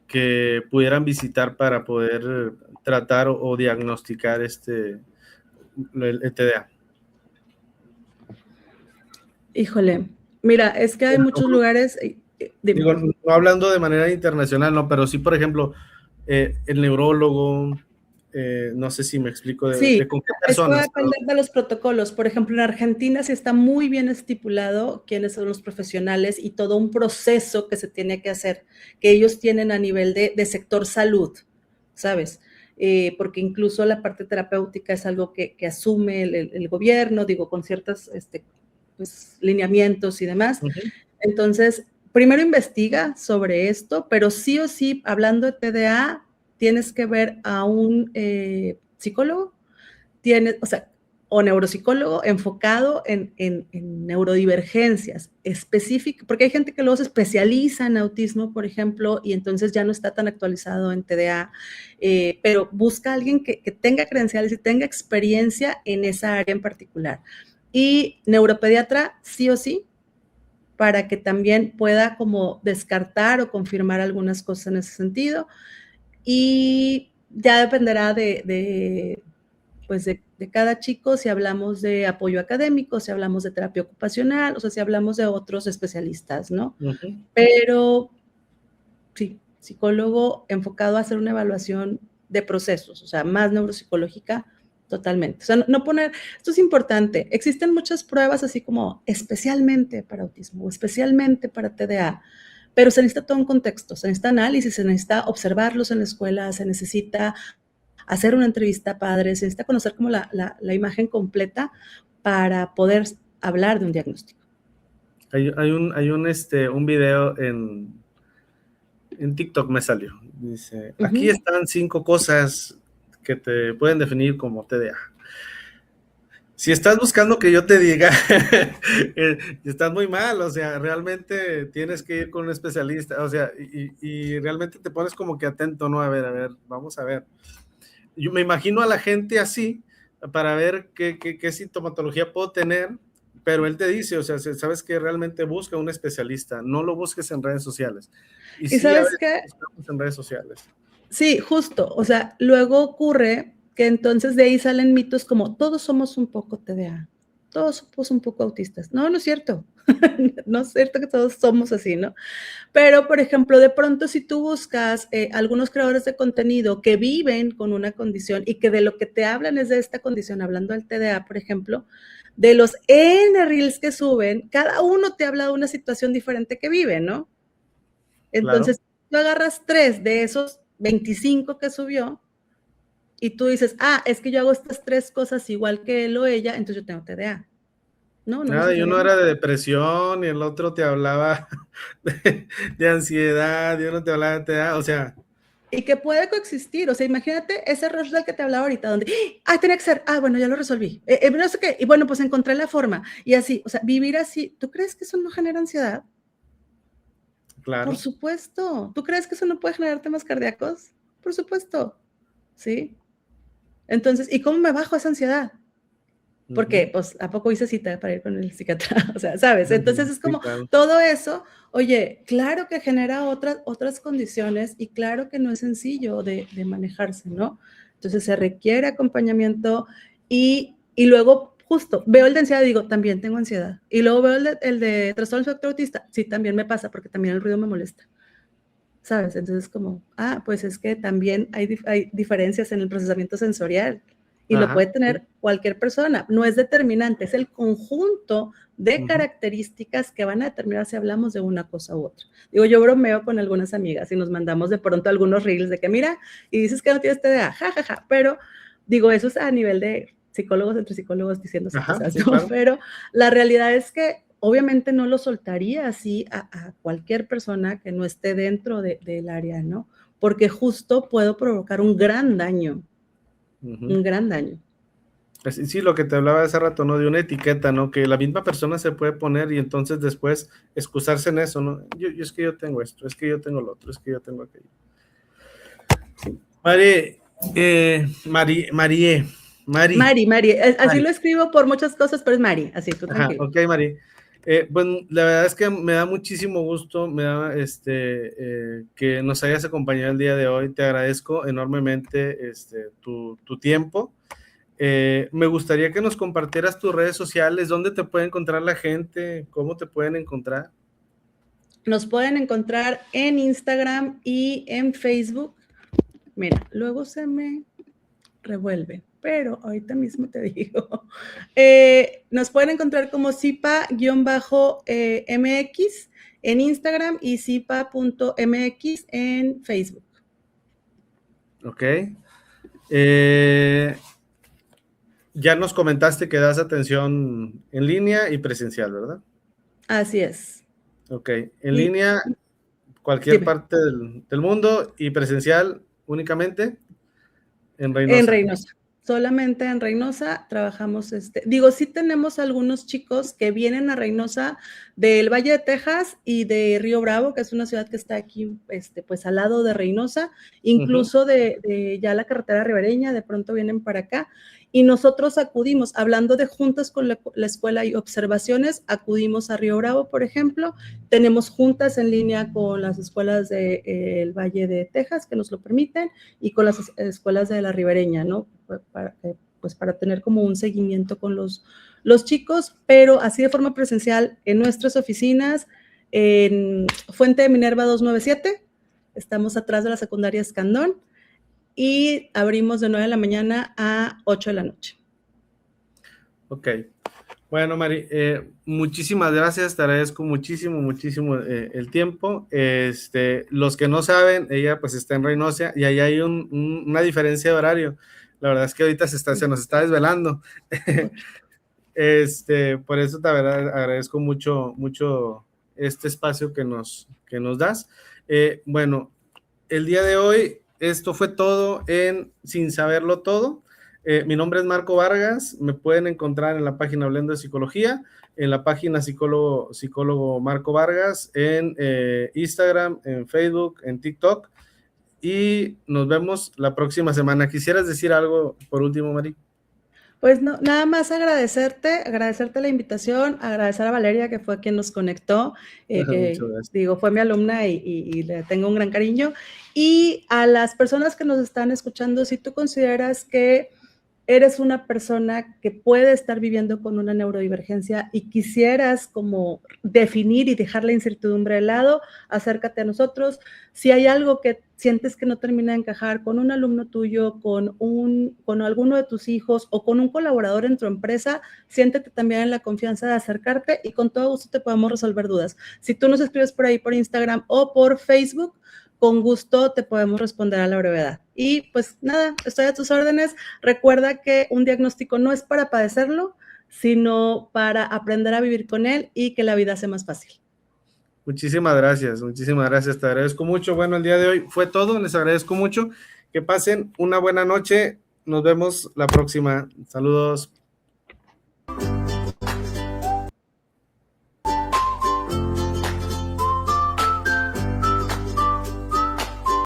que pudieran visitar para poder tratar o diagnosticar el TDA? Híjole, mira, es que hay muchos lugares. Digo, no hablando de manera internacional, no, pero sí, por ejemplo, el neurólogo, no sé si me explico de con qué personas. Es que va a depender de los protocolos. Por ejemplo, en Argentina sí está muy bien estipulado quiénes son los profesionales y todo un proceso que se tiene que hacer, que ellos tienen a nivel de sector salud, ¿sabes? Porque incluso la parte terapéutica es algo que asume el gobierno, digo, con ciertos pues, lineamientos y demás. Entonces, primero investiga sobre esto, pero sí o sí, hablando de TDA, tienes que ver a un psicólogo, o neuropsicólogo enfocado en neurodivergencias específicas, porque hay gente que luego se especializa en autismo, por ejemplo, y entonces ya no está tan actualizado en TDA, pero busca a alguien que tenga credenciales y tenga experiencia en esa área en particular. Y neuropediatra, sí o sí, para que también pueda como descartar o confirmar algunas cosas en ese sentido. Y ya dependerá de cada chico, si hablamos de apoyo académico, si hablamos de terapia ocupacional, o sea, si hablamos de otros especialistas, ¿no? Pero sí, psicólogo enfocado a hacer una evaluación de procesos, o sea, más neuropsicológica Totalmente. O sea, no poner, esto es importante, existen muchas pruebas así como especialmente para autismo o especialmente para TDA, pero se necesita todo un contexto, se necesita análisis, se necesita observarlos en la escuela, se necesita hacer una entrevista a padres, se necesita conocer como la imagen completa para poder hablar de un diagnóstico. Hay un video en TikTok me salió. Dice, aquí están 5 cosas que te pueden definir como TDA. Si estás buscando que yo te diga, estás muy mal, o sea, realmente tienes que ir con un especialista, o sea, y realmente te pones como que atento, ¿no? A ver, vamos a ver. Yo me imagino a la gente así, para ver qué sintomatología puedo tener, pero él te dice, o sea, sabes que realmente busca un especialista, no lo busques en redes sociales. Y sí, ¿sabes a veces qué? buscamos en redes sociales. Sí, justo, o sea, luego ocurre que entonces de ahí salen mitos como todos somos un poco TDA, todos somos un poco autistas. No, no es cierto, no es cierto que todos somos así, ¿no? Pero, por ejemplo, de pronto si tú buscas algunos creadores de contenido que viven con una condición y que de lo que te hablan es de esta condición, hablando del TDA, por ejemplo, de los N Reels que suben, cada uno te habla de una situación diferente que vive, ¿no? Entonces, claro, tú agarras 3 de esos 25 que subió y tú dices, es que yo hago estas 3 cosas igual que él o ella, entonces yo tengo TDA. No, no y uno era de depresión y el otro te hablaba de ansiedad y uno te hablaba de TDA, o sea. Y que puede coexistir, o sea, imagínate ese rush del que te hablaba ahorita, donde, tenía que ser, bueno, ya lo resolví, no sé qué, y bueno, pues encontré la forma, y así, o sea, vivir así, ¿tú crees que eso no genera ansiedad? Claro. Por supuesto. ¿Tú crees que eso no puede generar temas cardíacos? Por supuesto, ¿sí? Entonces, ¿y cómo me bajo esa ansiedad? Porque, pues, ¿a poco hice cita para ir con el psiquiatra? O sea, ¿sabes? Entonces es como, sí, claro, todo eso, oye, claro que genera otras condiciones y claro que no es sencillo de manejarse, ¿no? Entonces se requiere acompañamiento y luego, justo, veo el de ansiedad y digo, también tengo ansiedad. Y luego veo el de trastorno del espectro autista, sí, también me pasa porque también el ruido me molesta. ¿Sabes? Entonces como, pues es que también hay diferencias en el procesamiento sensorial. Y lo puede tener cualquier persona. No es determinante, es el conjunto de características que van a determinar si hablamos de una cosa u otra. Digo, yo bromeo con algunas amigas y nos mandamos de pronto algunos reels de que mira, y dices que no tienes TDA, jajaja, pero digo, eso es a nivel de psicólogos entre psicólogos diciéndose cosas, ¿no? Claro. Pero la realidad es que obviamente no lo soltaría así a cualquier persona que no esté dentro del área, ¿no? Porque justo puedo provocar un gran daño. Un gran daño. Sí, lo que te hablaba hace rato, ¿no? De una etiqueta, ¿no? Que la misma persona se puede poner y entonces después excusarse en eso, ¿no? Yo es que yo tengo esto, es que yo tengo lo otro, es que yo tengo aquello. Sí. Mari. Así lo escribo por muchas cosas, pero es Mari, así, tú tranquilo. Ok, Mari. Bueno, la verdad es que me da muchísimo gusto, me da que nos hayas acompañado el día de hoy. Te agradezco enormemente tu tiempo. Me gustaría que nos compartieras tus redes sociales, dónde te puede encontrar la gente, cómo te pueden encontrar. Nos pueden encontrar en Instagram y en Facebook. Mira, luego se me revuelve, pero ahorita mismo te digo. Nos pueden encontrar como zipa-mx en Instagram y zipa.mx en Facebook. Ok. Ya nos comentaste que das atención en línea y presencial, ¿verdad? Así es. Ok. En línea, cualquier parte del mundo, y presencial únicamente en Reynosa. En Reynosa. Solamente en Reynosa trabajamos, sí tenemos algunos chicos que vienen a Reynosa del Valle de Texas y de Río Bravo, que es una ciudad que está aquí, pues al lado de Reynosa, incluso de ya la carretera ribereña, de pronto vienen para acá, y nosotros acudimos, hablando de juntas con la escuela y observaciones, acudimos a Río Bravo, por ejemplo, tenemos juntas en línea con las escuelas del Valle de Texas, que nos lo permiten, y con las escuelas de la ribereña, ¿no? Para tener como un seguimiento con los chicos, pero así de forma presencial en nuestras oficinas, en Fuente de Minerva 297, estamos atrás de la secundaria Escandón, y abrimos de 9 de la mañana a 8 de la noche. Ok. Bueno, Mari, muchísimas gracias, te agradezco muchísimo, muchísimo el tiempo. Los que no saben, ella pues está en Reynosa y ahí hay una diferencia de horario. La verdad es que ahorita se nos está desvelando. Por eso te agradezco mucho, mucho este espacio que nos das. Bueno, el día de hoy, esto fue todo en Sin Saberlo Todo. Mi nombre es Marco Vargas, me pueden encontrar en la página Hablando de Psicología, en la página psicólogo Marco Vargas, en Instagram, en Facebook, en TikTok, y nos vemos la próxima semana. ¿Quisieras decir algo por último, Mari? Pues no, nada más agradecerte la invitación, agradecer a Valeria, que fue quien nos conectó, que Muchas gracias. digo, fue mi alumna y le tengo un gran cariño. Y a las personas que nos están escuchando, si tú consideras que eres una persona que puede estar viviendo con una neurodivergencia y quisieras como definir y dejar la incertidumbre de lado, acércate a nosotros. Si hay algo que sientes que no termina de encajar con un alumno tuyo, con alguno de tus hijos o con un colaborador en tu empresa, siéntete también en la confianza de acercarte y con todo gusto te podemos resolver dudas. Si tú nos escribes por ahí por Instagram o por Facebook, con gusto te podemos responder a la brevedad. Y pues nada, estoy a tus órdenes. Recuerda que un diagnóstico no es para padecerlo, sino para aprender a vivir con él y que la vida sea más fácil. Muchísimas gracias, te agradezco mucho. Bueno, el día de hoy fue todo, les agradezco mucho. Que pasen una buena noche, nos vemos la próxima. Saludos.